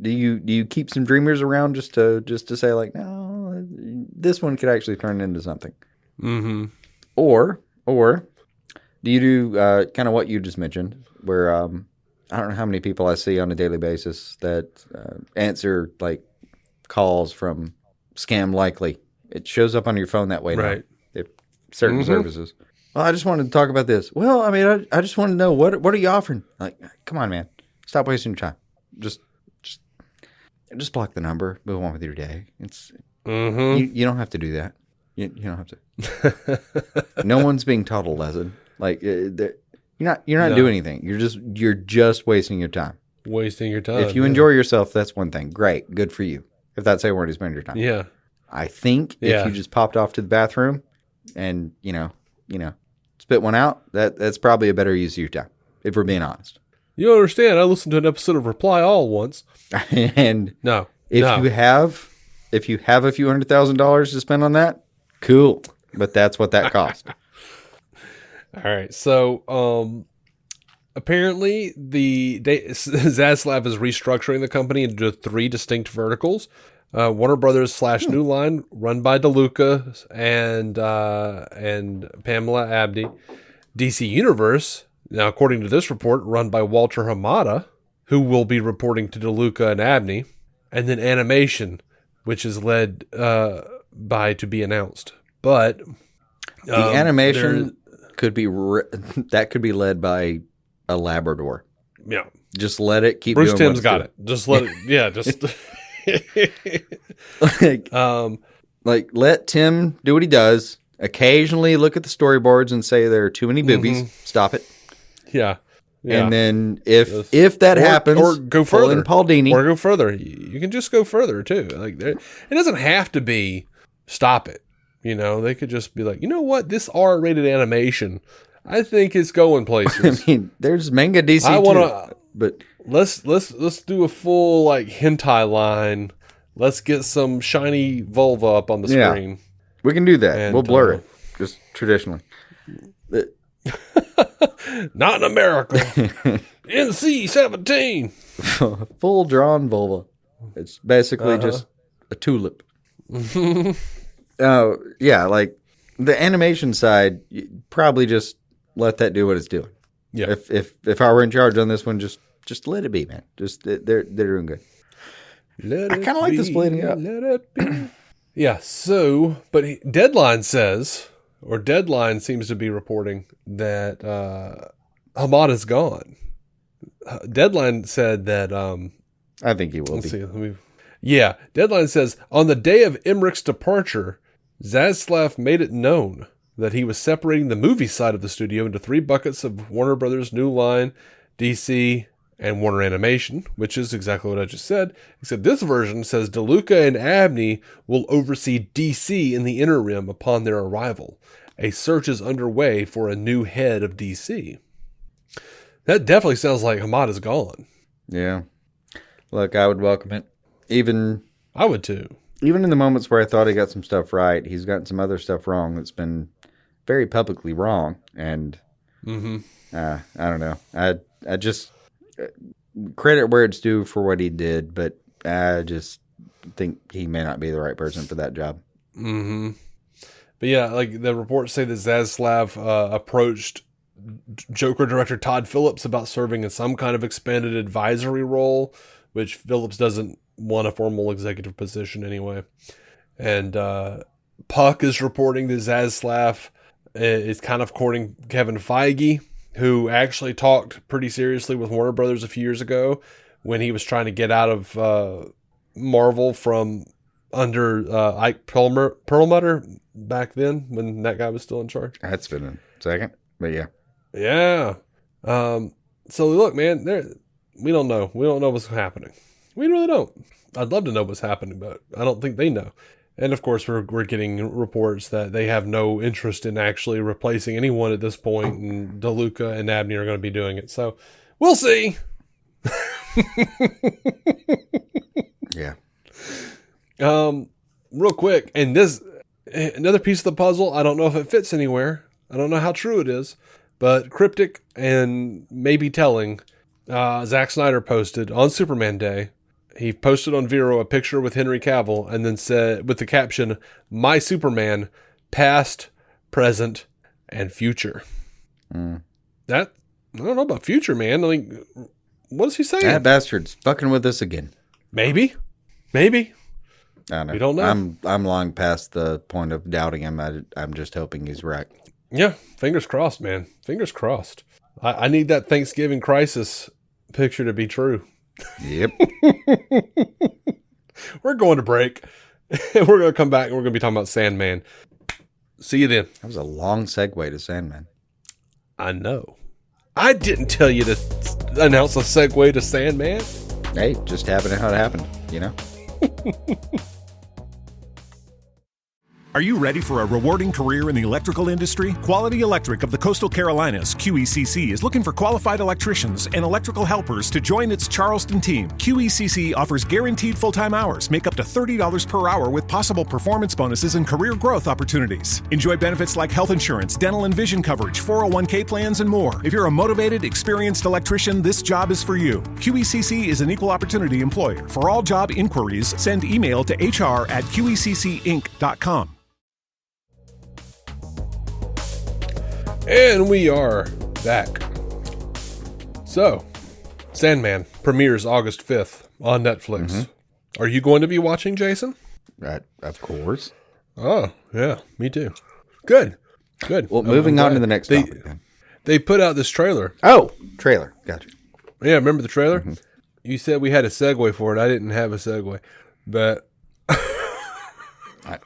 do you keep some dreamers around just to say like, no, this one could actually turn into something? Mm-hmm. Or do you do kind of what you just mentioned, where I don't know how many people I see on a daily basis that answer like calls from Scam Likely. It shows up on your phone that way now. Right. If certain services. Well, I just wanted to talk about this. Well, I just want to know what are you offering? Like, come on, man, stop wasting your time. Just block the number. Move on with your day. It's you don't have to do that. You don't have to. No one's being taught a lesson. Like you're not doing anything. You're just wasting your time. Wasting your time. If you enjoy yourself, that's one thing. Great, good for you. If that's how you want to spend your time. Yeah. I think if you just popped off to the bathroom and spit one out, that's probably a better use of your time. If we're being honest. You understand? I listened to an episode of Reply All once. And if you have a few $100,000 to spend on that, cool. But that's what that cost. All right. So apparently Zaslav is restructuring the company into 3 distinct verticals. Warner Brothers / New Line, run by DeLuca and Pamela Abdy. DC Universe, now according to this report, run by Walter Hamada, who will be reporting to DeLuca and Abney. And then Animation, which is led by to be announced. But the animation could be that could be led by a Labrador. Yeah. Just let it keep Bruce doing Timm's got it. Just let it. Yeah. Just. Like, let Tim do what he does. Occasionally look at the storyboards and say there are too many boobies. Stop it. Yeah. And then if that happens, or go pull further, in Paul Dini. or go further. You can just go further too. Like it doesn't have to be stop it. You know, they could just be like, you know what, this R-rated animation, I think it's going places. I mean, there's manga DC I want to, too, but let's do a full like hentai line. Let's get some shiny vulva up on the screen. We can do that. And, we'll blur it, just traditionally. Not in America. NC-17. Full drawn vulva. It's basically just a tulip. Yeah, like the animation side, probably just let that do what it's doing. Yeah. If I were in charge on this one, just let it be, man. Just they're doing good. I kind of like the splitting up. Let it be. Yeah. So, but Deadline seems to be reporting that Hamada's gone. Deadline said that. I think he will let's be. see. Yeah. Deadline says on the day of Emmerich's departure, Zaslav made it known that he was separating the movie side of the studio into 3 buckets of Warner Brothers' New Line, DC, and Warner Animation, which is exactly what I just said, except this version says DeLuca and Abney will oversee DC in the interim upon their arrival. A search is underway for a new head of DC. That definitely sounds like Hamada's gone. Yeah. Look, I would welcome it. I would too. Even in the moments where I thought he got some stuff right, he's gotten some other stuff wrong that's been very publicly wrong. And I don't know. I just credit where it's due for what he did, but I just think he may not be the right person for that job. Mm-hmm. But yeah, like the reports say that Zaslav approached Joker director Todd Phillips about serving in some kind of expanded advisory role, which Phillips doesn't want a formal executive position anyway. And Puck is reporting that Zaslav is kind of courting Kevin Feige, who actually talked pretty seriously with Warner Brothers a few years ago when he was trying to get out of Marvel from under Ike Perlmutter back then when that guy was still in charge. That's been a second, but yeah. Yeah. So look, man, we don't know. We don't know what's happening. We really don't. I'd love to know what's happening, but I don't think they know. And of course, we're getting reports that they have no interest in actually replacing anyone at this point, and DeLuca and Abney are going to be doing it. So we'll see. Yeah. Real quick, and this another piece of the puzzle. I don't know if it fits anywhere. I don't know how true it is, but Cryptic and maybe telling. Zack Snyder posted on Superman Day. He posted on Vero a picture with Henry Cavill and then said with the caption, "My Superman, past, present, and future." That I don't know about future, man. I mean, what is he saying? That bastard's fucking with us again. Maybe. I don't know. We don't know. I'm long past the point of doubting him. I'm just hoping he's right. Yeah, fingers crossed, man. Fingers crossed. I need that Thanksgiving crisis picture to be true. Yep. We're going to break. We're going to come back and we're going to be talking about Sandman. See you then. That was a long segue to Sandman. I know. I didn't tell you to announce a segue to Sandman. Hey, just happened how it happened, you know? Are you ready for a rewarding career in the electrical industry? Quality Electric of the Coastal Carolinas, QECC, is looking for qualified electricians and electrical helpers to join its Charleston team. QECC offers guaranteed full-time hours, make up to $30 per hour with possible performance bonuses and career growth opportunities. Enjoy benefits like health insurance, dental and vision coverage, 401k plans, and more. If you're a motivated, experienced electrician, this job is for you. QECC is an equal opportunity employer. For all job inquiries, send email to hr@qeccinc.com. And we are back. So, Sandman premieres August 5th on Netflix. Are you going to be watching, Jason? Of course. Oh, yeah, me too. Good. Well, moving on to the next topic then. They put out this trailer. Oh, trailer. Gotcha. Yeah, remember the trailer? Mm-hmm. You said we had a segue for it. I didn't have a segue. But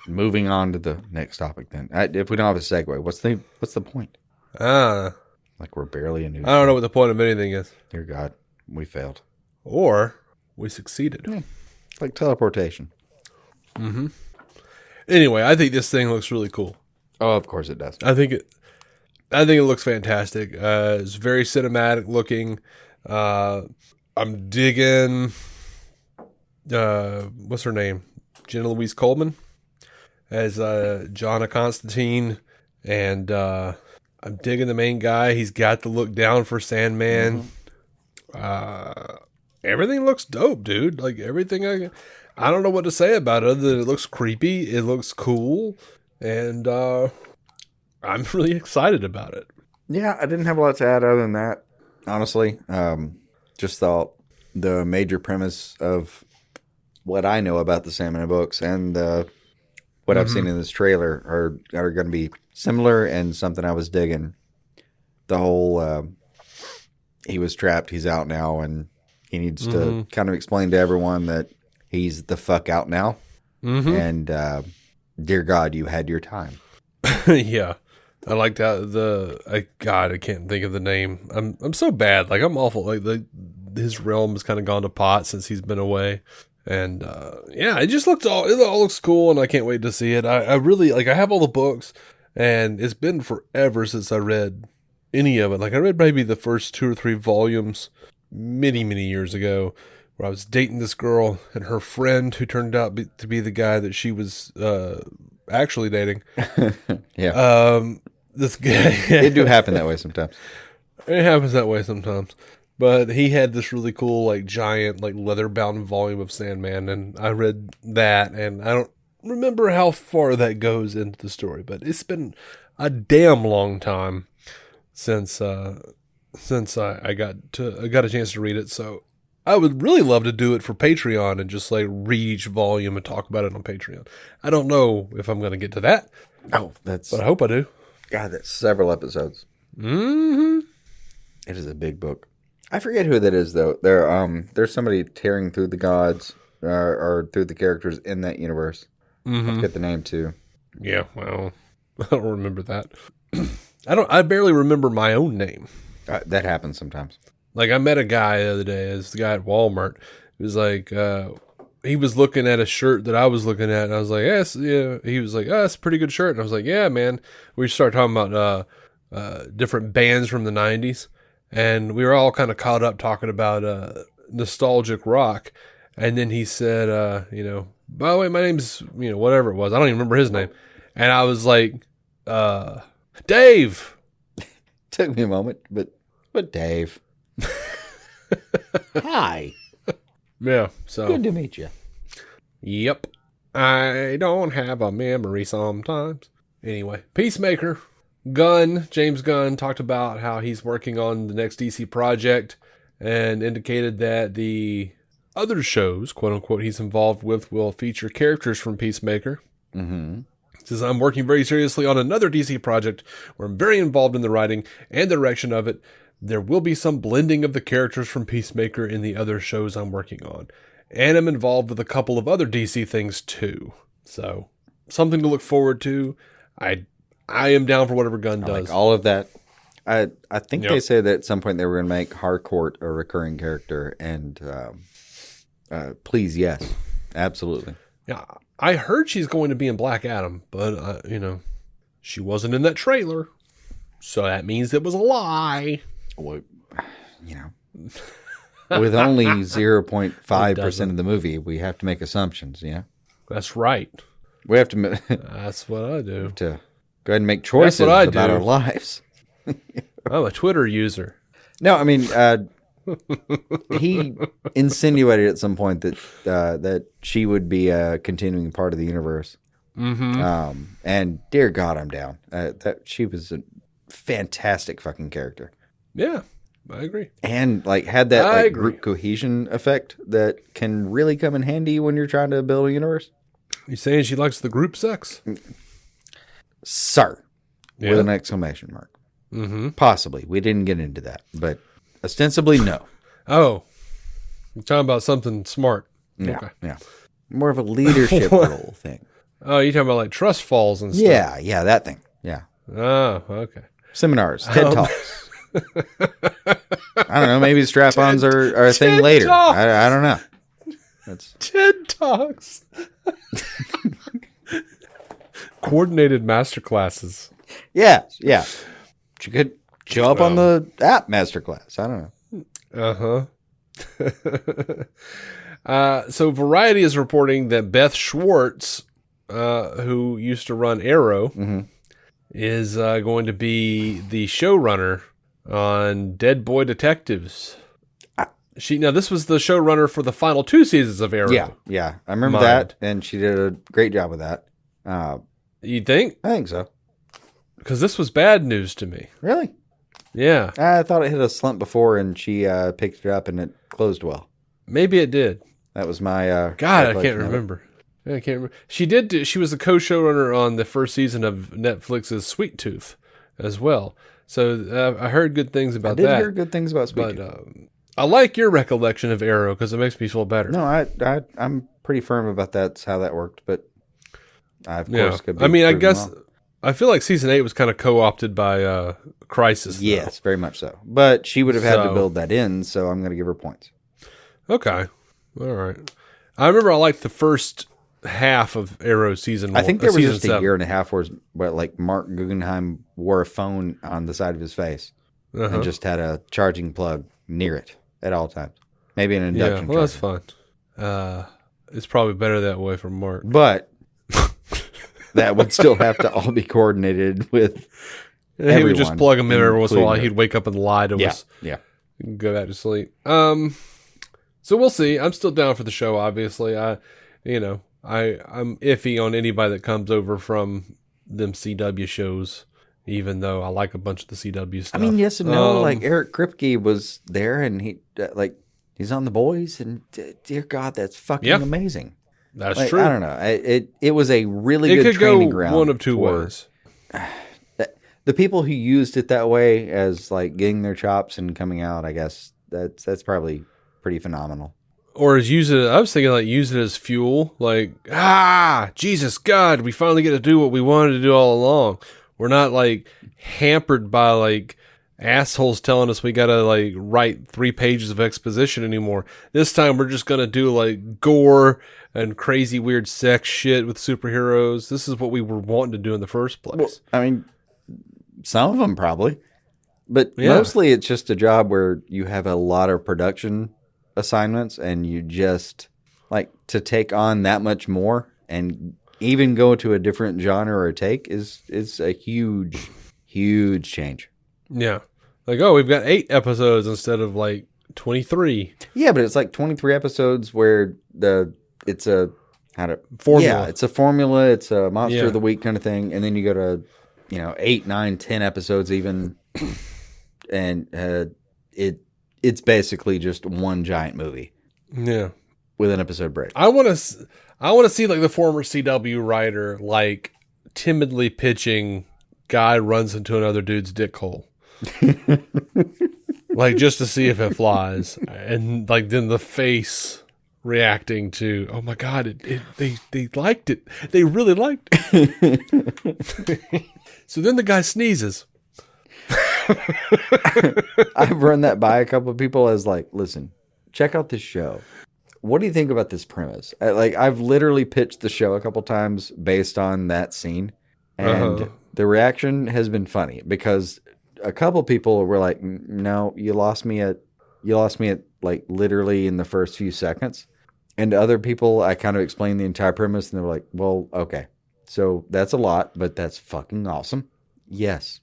moving on to the next topic then. If we don't have a segue, what's the point? Like we're barely a news. I don't know what the point of anything is. Dear God, we failed. Or we succeeded. Yeah. Like teleportation. Mm-hmm. Anyway, I think this thing looks really cool. Oh, of course it does. I think it looks fantastic. It's very cinematic looking. I'm digging. What's her name? Jenna Louise Coleman as Jonna Constantine, and I'm digging the main guy. He's got the look down for Sandman. Mm-hmm. Everything looks dope, dude. Like everything, I don't know what to say about it other than it looks creepy. It looks cool, and I'm really excited about it. Yeah, I didn't have a lot to add other than that, honestly. Just thought the major premise of what I know about the Sandman books and what I've seen in this trailer are going to be similar and something I was digging. The whole he was trapped, he's out now, and he needs to kind of explain to everyone that he's the fuck out now. Mm-hmm. And dear God, you had your time. Yeah. I liked how I can't think of the name. I'm so bad. Like I'm awful. Like his realm has kind of gone to pot since he's been away. And yeah, it all looks cool, and I can't wait to see it. I really like. I have all the books, and it's been forever since I read any of it. Like I read maybe the first 2 or 3 volumes many years ago, where I was dating this girl and her friend who turned out to be the guy that she was actually dating. Yeah. This guy. It do happen that way sometimes. It happens that way sometimes. But he had this really cool, like, giant, like, leather-bound volume of Sandman, and I read that, and I don't remember how far that goes into the story, but it's been a damn long time since I got a chance to read it, so I would really love to do it for Patreon and just, like, read each volume and talk about it on Patreon. I don't know if I'm going to get to that. Oh, but I hope I do. God, that's several episodes. Mm-hmm. It is a big book. I forget who that is, though. There's somebody tearing through the gods or through the characters in that universe. Mm-hmm. I forget the name, too. Yeah, well, I don't remember that. I barely remember my own name. That happens sometimes. Like, I met a guy the other day, this guy at Walmart. It was like, he was looking at a shirt that I was looking at, and I was like, yes, yeah. He was like, oh, that's a pretty good shirt. And I was like, yeah, man. We started talking about different bands from the 90s. And we were all kind of caught up talking about nostalgic rock. And then he said, by the way, my name's, whatever it was. I don't even remember his name. And I was like, Dave. Took me a moment, but Dave. Hi. Yeah. So good to meet you. Yep. I don't have a memory sometimes. Anyway, Peacemaker. Gunn, James Gunn, talked about how he's working on the next DC project and indicated that the other shows, quote unquote, he's involved with will feature characters from Peacemaker. Mm-hmm. He says, I'm working very seriously on another DC project where I'm very involved in the writing and the direction of it. There will be some blending of the characters from Peacemaker in the other shows I'm working on. And I'm involved with a couple of other DC things too. So, something to look forward to. I am down for whatever Gunn does. Like all of that. I think they said that at some point they were going to make Harcourt a recurring character, and please, yes, absolutely. Yeah, I heard she's going to be in Black Adam, but she wasn't in that trailer, so that means it was a lie. Well, with only 0.5% of the movie, we have to make assumptions. That's right. We have to. That's what I do. To go ahead and make choices about our lives. I'm a Twitter user. No, I mean, he insinuated at some point that she would be a continuing part of the universe. Mm-hmm. And dear God, I'm down. That she was a fantastic fucking character. Yeah, I agree. And had that group cohesion effect that can really come in handy when you're trying to build a universe. You saying she likes the group sex? Sir. Yeah. With an exclamation mark. Mm-hmm. Possibly. We didn't get into that, but ostensibly, no. Oh, you're talking about something smart. Yeah, Okay. yeah. More of a leadership role thing. Oh, you're talking about like trust falls and stuff. Yeah, that thing. Yeah. Oh, okay. Seminars, TED Talks. I don't know. Maybe strap-ons are a thing later. I don't know. That's TED Talks. Coordinated masterclasses. Yeah. You could show up on the app masterclass. I don't know. So Variety is reporting that Beth Schwartz, who used to run Arrow, is going to be the showrunner on Dead Boy Detectives. This was the showrunner for the final 2 seasons of Arrow. Yeah. I remember that, and she did a great job with that. You think? I think so. Because this was bad news to me. Really? Yeah. I thought it hit a slump before, and she picked it up, and it closed well. Maybe it did. That was my God, I can't remember. I can't remember. She was the co-showrunner on the first season of Netflix's Sweet Tooth as well. So I heard good things about that. I did hear good things about Sweet Tooth. I like your recollection of Arrow because it makes me feel better. No, I'm pretty firm about that's how that worked, but I, of course, could be I guess wrong. I feel like season 8 was kind of co-opted by Crisis. Yes, very much so. But she would have had to build that in, so I'm going to give her points. Okay. All right. I remember I liked the first half of Arrow season 1. I think there was just 7. a year and a half where like Mark Guggenheim wore a phone on the side of his face and just had a charging plug near it at all times. Maybe an induction well, charger. that's fine. It's probably better that way for Mark. But that would still have to all be coordinated with everyone. He would just plug him in every once in a while. He'd wake up and lie to us. Yeah. Go back to sleep. So we'll see. I'm still down for the show, obviously. I'm iffy on anybody that comes over from them CW shows, even though I like a bunch of the CW stuff. I mean, yes and no. Like Eric Kripke was there, and he's on The Boys, and dear God, that's fucking amazing. That's true. I don't know. It was a really good training ground. One of two ways. The people who used it that way as like getting their chops and coming out, I guess that's probably pretty phenomenal. Or I was thinking like use it as fuel. Like, Jesus God, we finally get to do what we wanted to do all along. We're not like hampered by like assholes telling us we gotta like write 3 pages of exposition anymore. This time we're just gonna do like gore and crazy weird sex shit with superheroes. This is what we were wanting to do in the first place. Well, I mean, some of them probably, but mostly it's just a job where you have a lot of production assignments and you just like to take on that much more and even go to a different genre or take is a huge change. Yeah. Like, we've got 8 episodes instead of like 23. Yeah, but it's like 23 episodes where it's a formula. Yeah, it's a formula. It's a monster of the week kind of thing. And then you go to, 8, 9, 10 episodes even. And it's basically just one giant movie. Yeah. With an episode break. I want to see like the former CW writer like timidly pitching guy runs into another dude's dick hole. Like just to see if it flies, and like then the face reacting to, oh my God, they liked it. They really liked it. So then the guy sneezes. I've run that by a couple of people as like, listen, check out this show. What do you think about this premise? I've literally pitched the show a couple times based on that scene, and the reaction has been funny because a couple people were like, "No, you lost me at like literally in the first few seconds," and to other people, I kind of explained the entire premise, and they were like, "Well, okay, so that's a lot, but that's fucking awesome." Yes,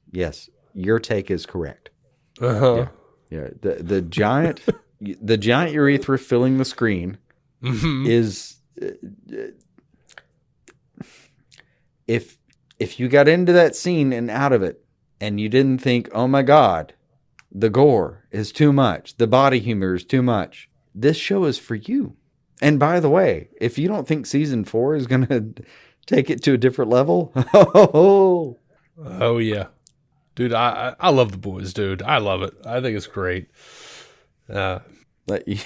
your take is correct. Yeah. The giant. The giant urethra filling the screen is if you got into that scene and out of it and you didn't think, oh my God, the gore is too much, the body humor is too much, this show is for you. And by the way, if you don't think season 4 is going to take it to a different level, oh yeah, Dude, I love The Boys, dude. I love it. I think it's great. But you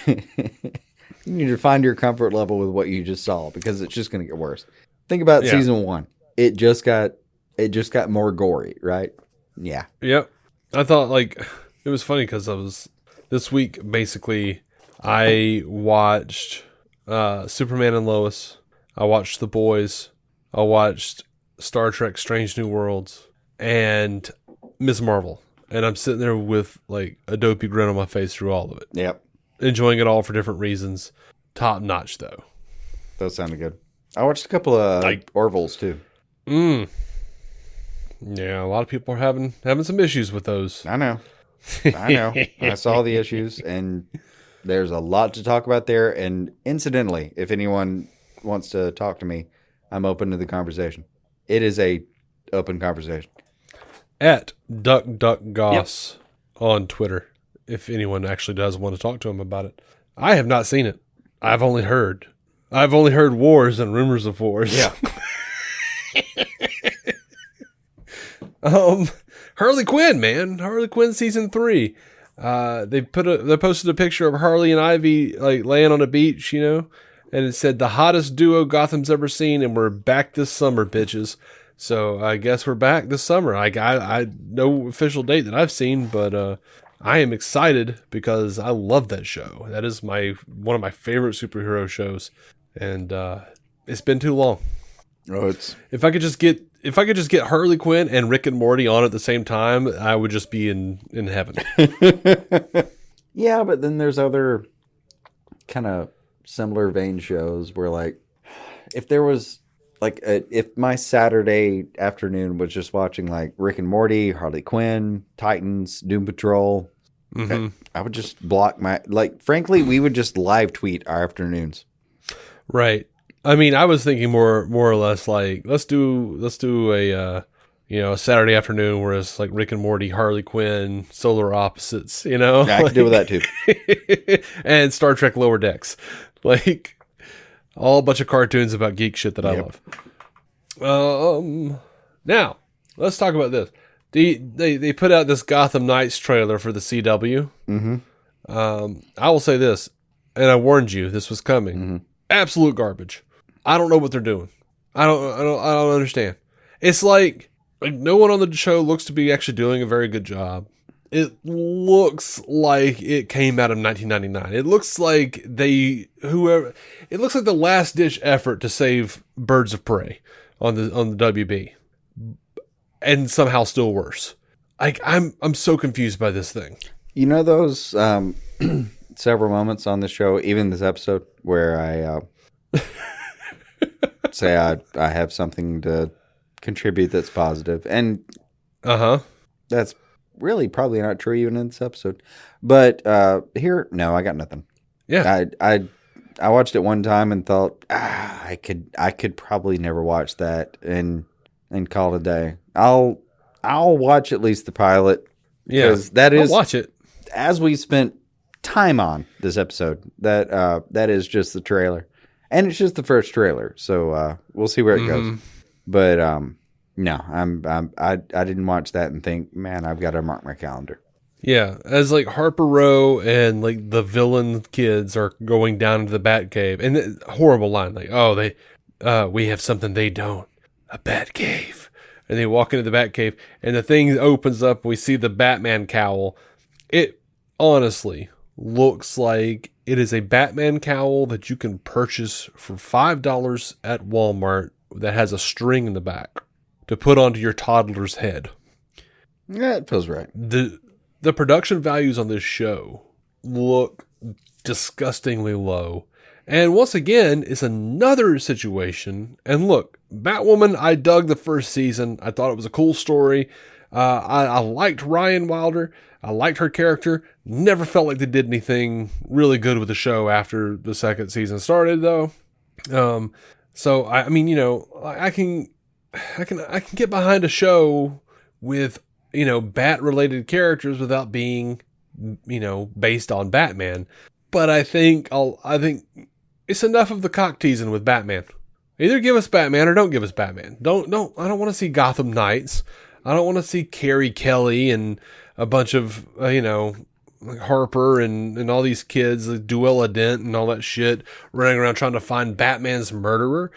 need to find your comfort level with what you just saw, because it's just going to get worse. Think about season 1. It just got more gory, right? Yeah. Yep. I thought, like, it was funny because this week, basically, I watched Superman and Lois. I watched The Boys. I watched Star Trek Strange New Worlds and Ms. Marvel. And I'm sitting there with, like, a dopey grin on my face through all of it. Yep. Enjoying it all for different reasons. Top notch, though. That sounded good. I watched a couple of Orville's, too. Yeah, a lot of people are having some issues with those. I know. I saw the issues, and there's a lot to talk about there. And incidentally, if anyone wants to talk to me, I'm open to the conversation. It is a open conversation. At DuckDuckGoss on Twitter, if anyone actually does want to talk to him about it. I have not seen it. I've only heard wars and rumors of wars. Yeah. Harley Quinn, man. Harley Quinn season 3. They posted a picture of Harley and Ivy like laying on a beach, you know, and it said the hottest duo Gotham's ever seen, and we're back this summer, bitches. So I guess we're back this summer. I no official date that I've seen, but I am excited because I love that show. That is one of my favorite superhero shows, and it's been too long. Oh, if I could just get Harley Quinn and Rick and Morty on at the same time, I would just be in heaven. Yeah, but then there's other kind of similar vein shows where, like, if there was like if my Saturday afternoon was just watching like Rick and Morty, Harley Quinn, Titans, Doom Patrol, I would just block frankly, we would just live tweet our afternoons. Right. I mean, I was thinking more or less like let's do a a Saturday afternoon where it's like Rick and Morty, Harley Quinn, solar opposites, you know. Yeah, I can deal with that too. And Star Trek Lower Decks, like all a bunch of cartoons about geek shit that I love. Now let's talk about this. They put out this Gotham Knights trailer for the CW. I will say this, and I warned you this was coming. Absolute garbage. I don't know what they're doing. I don't understand. It's like no one on the show looks to be actually doing a very good job. It looks like it came out of 1999. It looks like it looks like the last ditch effort to save Birds of Prey on the WB, and somehow still worse. Like I'm so confused by this thing. You know those several moments on the show, even this episode, where I say I have something to contribute that's positive, and that's really probably not true even in this episode. But here, no, I got nothing. Yeah, I watched it one time and thought I could probably never watch that and call it a day. I'll watch at least the pilot. Yeah, that is I'll watch it as we spent time on this episode. That is just the trailer, and it's just the first trailer. So we'll see where it goes. But no, I didn't watch that and think, man, I've got to mark my calendar. Yeah, as like Harper Row and like the villain kids are going down into the Batcave, and horrible line like, oh, we have something they don't, a Batcave, and they walk into the Batcave, and the thing opens up, and we see the Batman cowl. It honestly looks like it is a Batman cowl that you can purchase for $5 at Walmart that has a string in the back to put onto your toddler's head. Yeah, it feels right. The production values on this show look disgustingly low. And once again, it's another situation. And look, Batwoman, I dug the first season. I thought it was a cool story. I liked Ryan Wilder. I liked her character. Never felt like they did anything really good with the show after the second season started, though. So I mean, you know, I can get behind a show with, you know, bat-related characters without being, you know, based on Batman. But I think it's enough of the cock teasing with Batman. Either give us Batman or don't give us Batman. I don't want to see Gotham Knights. I don't want to see Carrie Kelly and a bunch of, like Harper and all these kids, like Duella Dent and all that shit, running around trying to find Batman's murderer.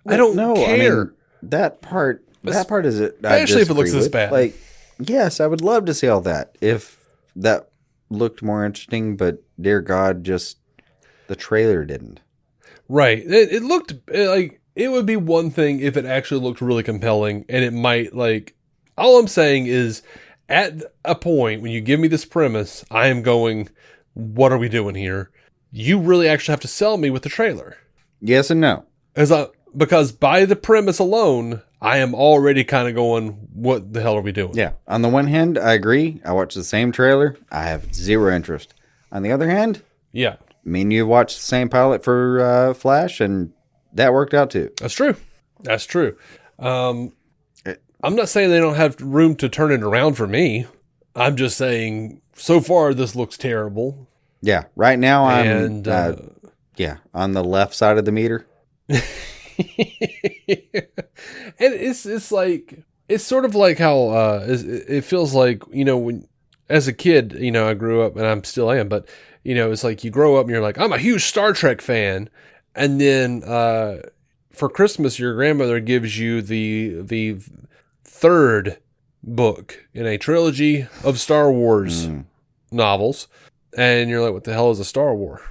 I don't care. I mean, that part is it. Especially if it looks this bad. Like, yes, I would love to see all that if that looked more interesting, but dear God, just the trailer didn't. Right. It looked like it would be one thing if it actually looked really compelling, and it might, like, all I'm saying is at a point when you give me this premise, I am going, what are we doing here? You really actually have to sell me with the trailer. Yes and no. Because by the premise alone, I am already kind of going, what the hell are we doing? Yeah. On the one hand, I agree. I watched the same trailer. I have zero interest. On the other hand, yeah. Me and you watched the same pilot for Flash, and that worked out too. That's true. I'm not saying they don't have room to turn it around for me. I'm just saying, so far, this looks terrible. Yeah. Right now, I'm on the left side of the meter. And it's like, it's sort of like how it feels like, when as a kid, I grew up, and I still am, but it's like you grow up and you're like, I'm a huge Star Trek fan, and then for Christmas your grandmother gives you the third book in a trilogy of Star Wars novels, and you're like, what the hell is a Star War?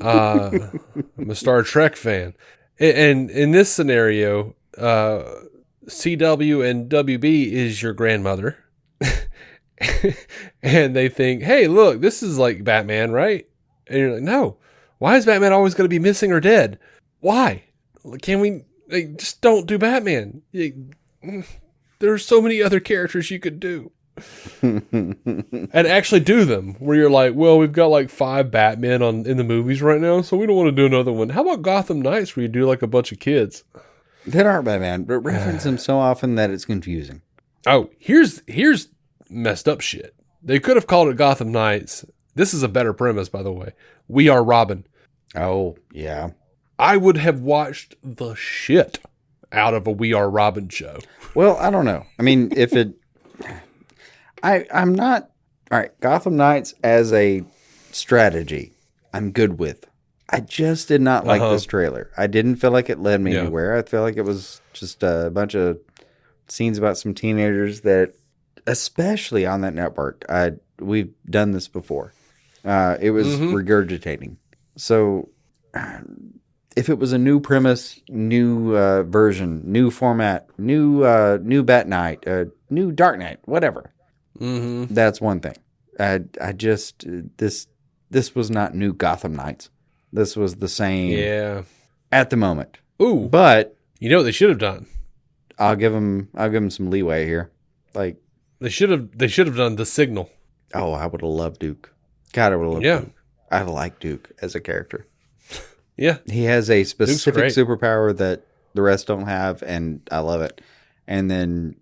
I'm a Star Trek fan. And in this scenario, CW and WB is your grandmother. And they think, hey, look, this is like Batman, right? And you're like, no. Why is Batman always going to be missing or dead? Why? Can we just don't do Batman? There are so many other characters you could do. And actually do them, where you're like, well, we've got like 5 Batmen in the movies right now, so we don't want to do another one. How about Gotham Knights, where you do like a bunch of kids that aren't Batman, but reference them so often that it's confusing? Oh, here's messed up shit. They could have called it Gotham Knights. This is a better premise, by the way. We Are Robin. Oh, yeah. I would have watched the shit out of a We Are Robin show. Well, I don't know. I mean, if it... I'm not... All right, Gotham Knights as a strategy, I'm good with. I just did not like this trailer. I didn't feel like it led me anywhere. I feel like it was just a bunch of scenes about some teenagers that, especially on that network, we've done this before. It was regurgitating. So if it was a new premise, new version, new format, new Bat Knight, new Dark Knight, whatever, that's one thing. I just this was not new Gotham Knights. This was the same at the moment. Ooh, but you know what they should have done? I'll give them some leeway here. Like they should have done The Signal. Oh, I would have loved Duke. God, I would have loved Duke. I like Duke as a character. Yeah. He has a specific superpower that the rest don't have, and I love it. And then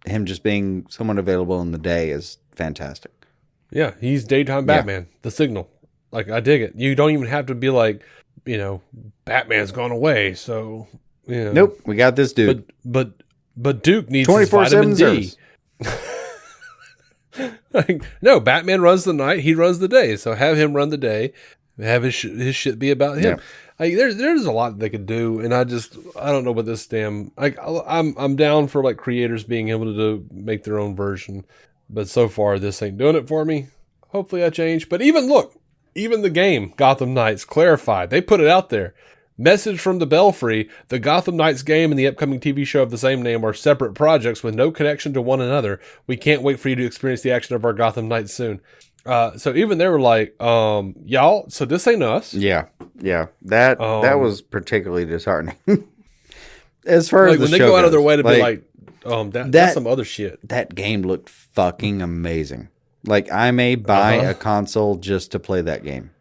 him just being someone available in the day is fantastic. Yeah, he's daytime Batman, The Signal. Like, I dig it. You don't even have to be like, Batman's gone away, so, Nope, we got this dude. But Duke needs his vitamin D. No, Batman runs the night, he runs the day. So have him run the day, have his shit be about him. Yeah. There's a lot they could do, and I don't know what this damn. I'm down for like creators being able to make their own version, but so far this ain't doing it for me. Hopefully I change. But even the game Gotham Knights clarified. They put it out there. Message from the Belfry: the Gotham Knights game and the upcoming TV show of the same name are separate projects with no connection to one another. We can't wait for you to experience the action of our Gotham Knights soon. So even they were like, y'all, so this ain't us. Yeah. That was particularly disheartening. As far as when they go out of their way to be like, that's some other shit. That game looked fucking amazing. Like, I may buy a console just to play that game.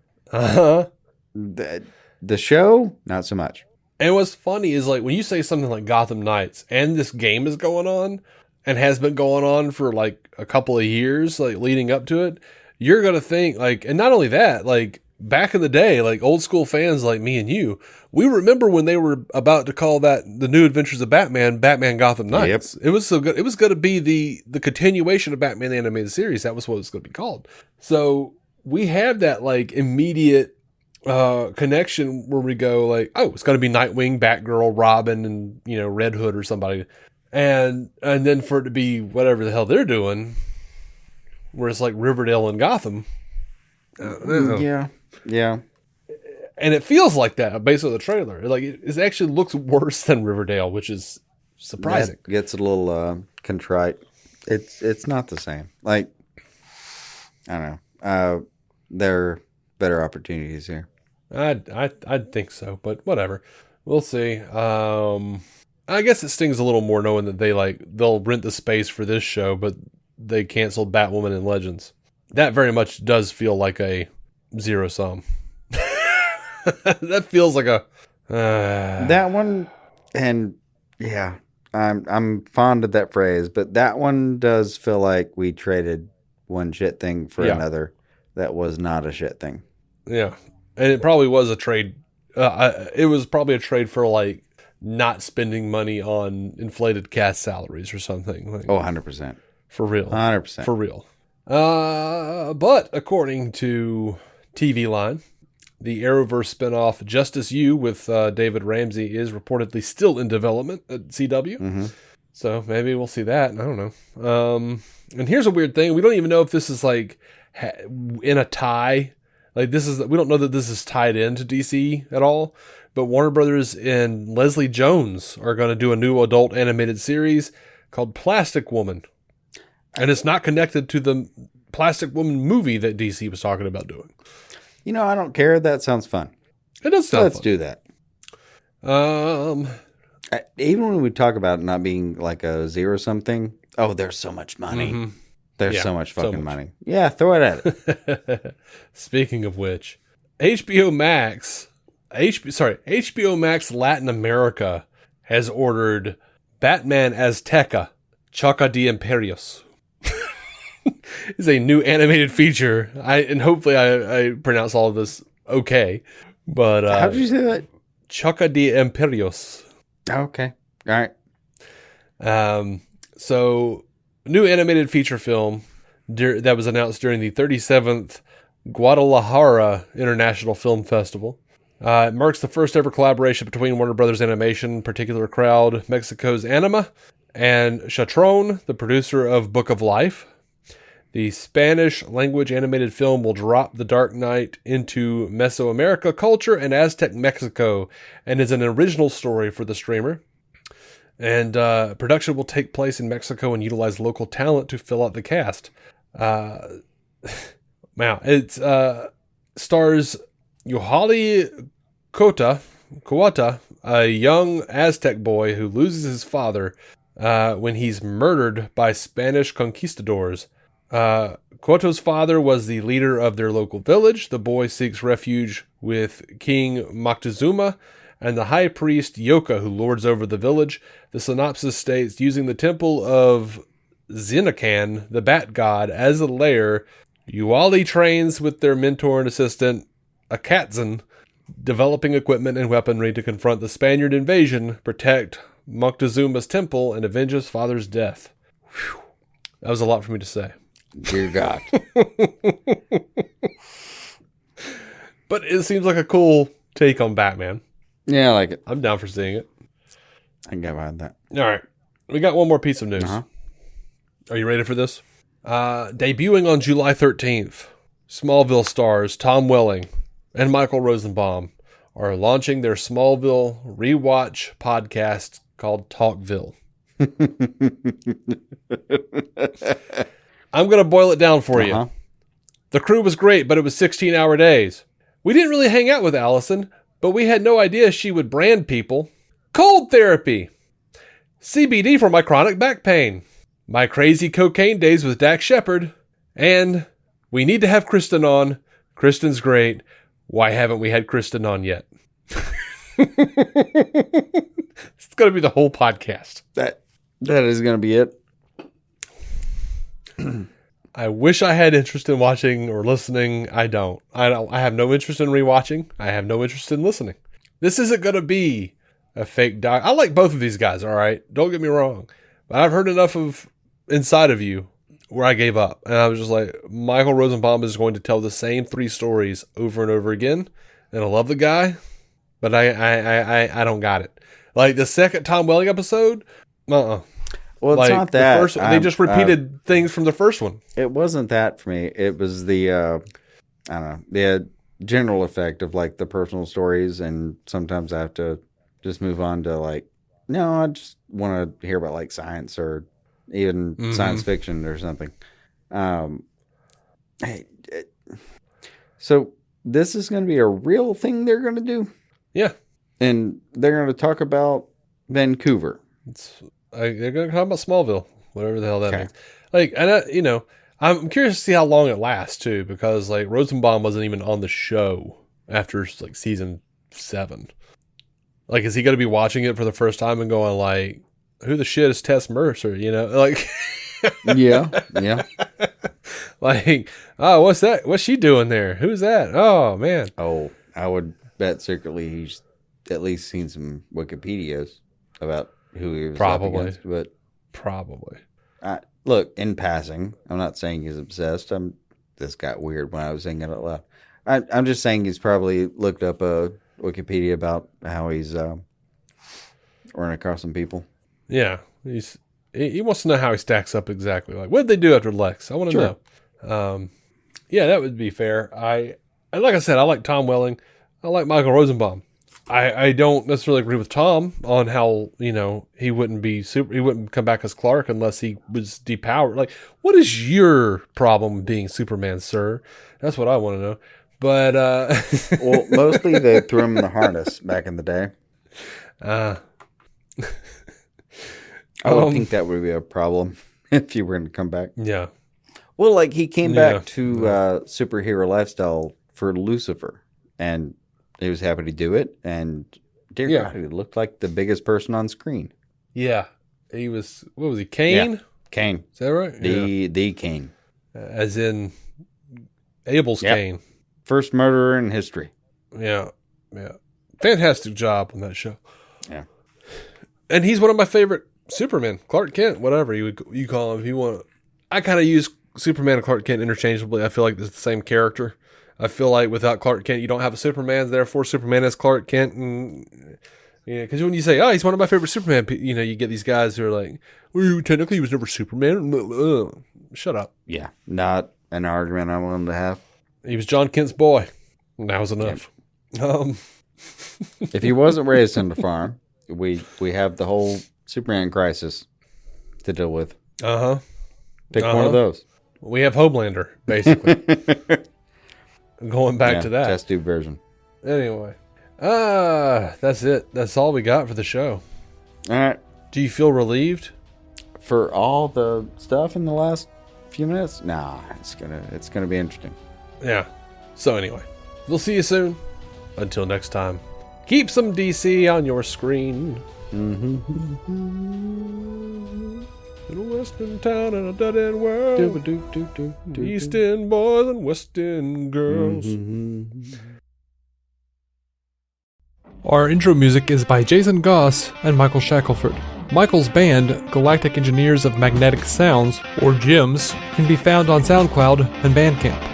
The show, not so much. And what's funny is, like, when you say something like Gotham Knights and this game is going on and has been going on for like a couple of years, like leading up to it, you're going to think like, and not only that, like back in the day, like old school fans like me and you, we remember when they were about to call that The New Adventures of Batman, Batman Gotham Knights. Yep. It was so good. It was going to be the continuation of Batman the Animated Series. That was what it was going to be called. So we have that like immediate connection where we go like, oh, it's going to be Nightwing, Batgirl, Robin, and Red Hood or somebody, and then for it to be whatever the hell they're doing, where it's like Riverdale and Gotham. Yeah. And it feels like that based on the trailer. Like it actually looks worse than Riverdale, which is surprising. That gets a little contrite. It's not the same. Like, I don't know. There are better opportunities here. I'd think so, but whatever. We'll see. I guess it stings a little more knowing that they'll rent the space for this show, but they canceled Batwoman and Legends. That very much does feel like a zero sum. That feels like a that one, and yeah, I'm fond of that phrase, but that one does feel like we traded one shit thing for another that was not a shit thing. Yeah, and it probably was a trade. It was probably a trade for like not spending money on inflated cast salaries or something. Like, 100%. For real. 100%. For real. But according to TV Line, the Arrowverse spinoff Justice U with David Ramsey is reportedly still in development at CW. Mm-hmm. So maybe we'll see that. I don't know. And here's a weird thing. We don't even know if this is like in a tie. Like we don't know that this is tied into DC at all. But Warner Brothers and Leslie Jones are going to do a new adult animated series called Plastic Woman. And it's not connected to the Plastic Woman movie that DC was talking about doing. I don't care. That sounds fun. It does sound fun. Let's do that. Even when we talk about it not being like a zero something, there's so much money. Mm-hmm. There's so much fucking money. Yeah, throw it at it. Speaking of which, HBO Max Latin America has ordered Batman Azteca, Choca de Imperios. It's a new animated feature. Hopefully I pronounce all of this okay. But how did you say that? Choca de Imperios. Okay. All right. So new animated feature film that was announced during the 37th Guadalajara International Film Festival. It marks the first ever collaboration between Warner Brothers Animation, Particular Crowd, Mexico's Anima, and Chatron, the producer of Book of Life. The Spanish language animated film will drop the Dark Knight into Mesoamerica culture and Aztec Mexico, and is an original story for the streamer. And production will take place in Mexico and utilize local talent to fill out the cast. Wow, it stars Yohali Kawata, a young Aztec boy who loses his father when he's murdered by Spanish conquistadors. Kawato's father was the leader of their local village. The boy seeks refuge with King Moctezuma and the high priest Yoka, who lords over the village. The synopsis states, using the temple of Xenocan, the bat god, as a lair, Uali trains with their mentor and assistant, Akatzin, developing equipment and weaponry to confront the Spaniard invasion, protect Moctezuma's temple, and avenge his father's death. Whew. That was a lot for me to say. Dear God. But it seems like a cool take on Batman. Yeah, I like it. I'm down for seeing it. I can get behind that. All right. We got one more piece of news. Uh-huh. Are you ready for this? Debuting on July 13th, Smallville stars Tom Welling and Michael Rosenbaum are launching their Smallville rewatch podcast called Talkville. I'm going to boil it down for you. The crew was great, but it was 16-hour days. We didn't really hang out with Allison, but we had no idea she would brand people. Cold therapy. CBD for my chronic back pain. My crazy cocaine days with Dax Shepard. And we need to have Kristen on. Kristen's great. Why haven't we had Kristen on yet? It's going to be the whole podcast. That is going to be it. I wish I had interest in watching or listening. I don't. I have no interest in rewatching. I have no interest in listening. This isn't going to be a fake doc. I like both of these guys, all right? Don't get me wrong. But I've heard enough of Inside of You where I gave up. And I was just like, Michael Rosenbaum is going to tell the same 3 stories over and over again. And I love the guy, but I don't got it. Like the second Tom Welling episode, Well, it's like not that. The first, they just repeated things from the first one. It wasn't that for me. It was the, I don't know, the general effect of like the personal stories. And sometimes I have to just move on to like, no, I just want to hear about like science or even science fiction or something. So this is going to be a real thing they're going to do. Yeah. And they're going to talk about Vancouver. They're going to talk about Smallville, whatever the hell that means. Like, and I'm curious to see how long it lasts too, because like Rosenbaum wasn't even on the show after like season 7. Like, is he going to be watching it for the first time and going like, who the shit is Tess Mercer? You know, like, yeah. Like, oh, what's that? What's she doing there? Who's that? Oh man. Oh, I would bet secretly he's at least seen some Wikipedias about who he was up against, but probably. Look, in passing, I'm not saying he's obsessed. This got weird when I was saying it out loud. I'm just saying he's probably looked up a Wikipedia about how he's running across some people. Yeah, he wants to know how he stacks up exactly. Like, what did they do after Lex? I want to know. Yeah, that would be fair. Like I said, I like Tom Welling. I like Michael Rosenbaum. I don't necessarily agree with Tom on how, he wouldn't come back as Clark unless he was depowered. Like, what is your problem being Superman, sir? That's what I want to know. But well, mostly they threw him in the harness back in the day. I would think that would be a problem if you were going to come back. Yeah. Well, like he came back to superhero lifestyle for Lucifer, and he was happy to do it. And dear God, he looked like the biggest person on screen. Yeah, he was. What was he? Cain. Yeah. Cain. Is that right? The Cain, as in Abel's Cain, first murderer in history. Yeah. Fantastic job on that show. Yeah, and he's one of my favorite Superman, Clark Kent, whatever you call him if you want. I kind of use Superman and Clark Kent interchangeably. I feel like it's the same character. I feel like without Clark Kent, you don't have a Superman. Therefore, Superman is Clark Kent. And because when you say, "Oh, he's one of my favorite Superman," you get these guys who are like, "Well, technically, he was never Superman." Shut up. Yeah, not an argument I wanted to have. He was John Kent's boy. And that was enough. If he wasn't raised on the farm, we have the whole Superman crisis to deal with. Pick one of those. We have Homelander, basically. Going back to that. Test tube version. Anyway. That's it. That's all we got for the show. All right. Do you feel relieved? For all the stuff in the last few minutes? Nah, it's gonna be interesting. Yeah. So anyway, we'll see you soon. Until next time, keep some DC on your screen. In a western town in a dead-end world. East End boys and West End girls. Our intro music is by Jason Goss and Michael Shackelford. Michael's band, Galactic Engineers of Magnetic Sounds, or GEMS, can be found on SoundCloud and Bandcamp.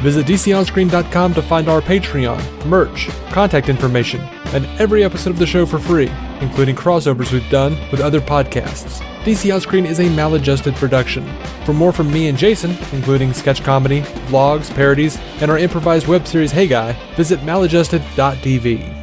Visit DCOnScreen.com to find our Patreon, merch, contact information, and every episode of the show for free, including crossovers we've done with other podcasts. DC On Screen is a maladjusted production. For more from me and Jason, including sketch comedy, vlogs, parodies, and our improvised web series Hey Guy, visit maladjusted.tv.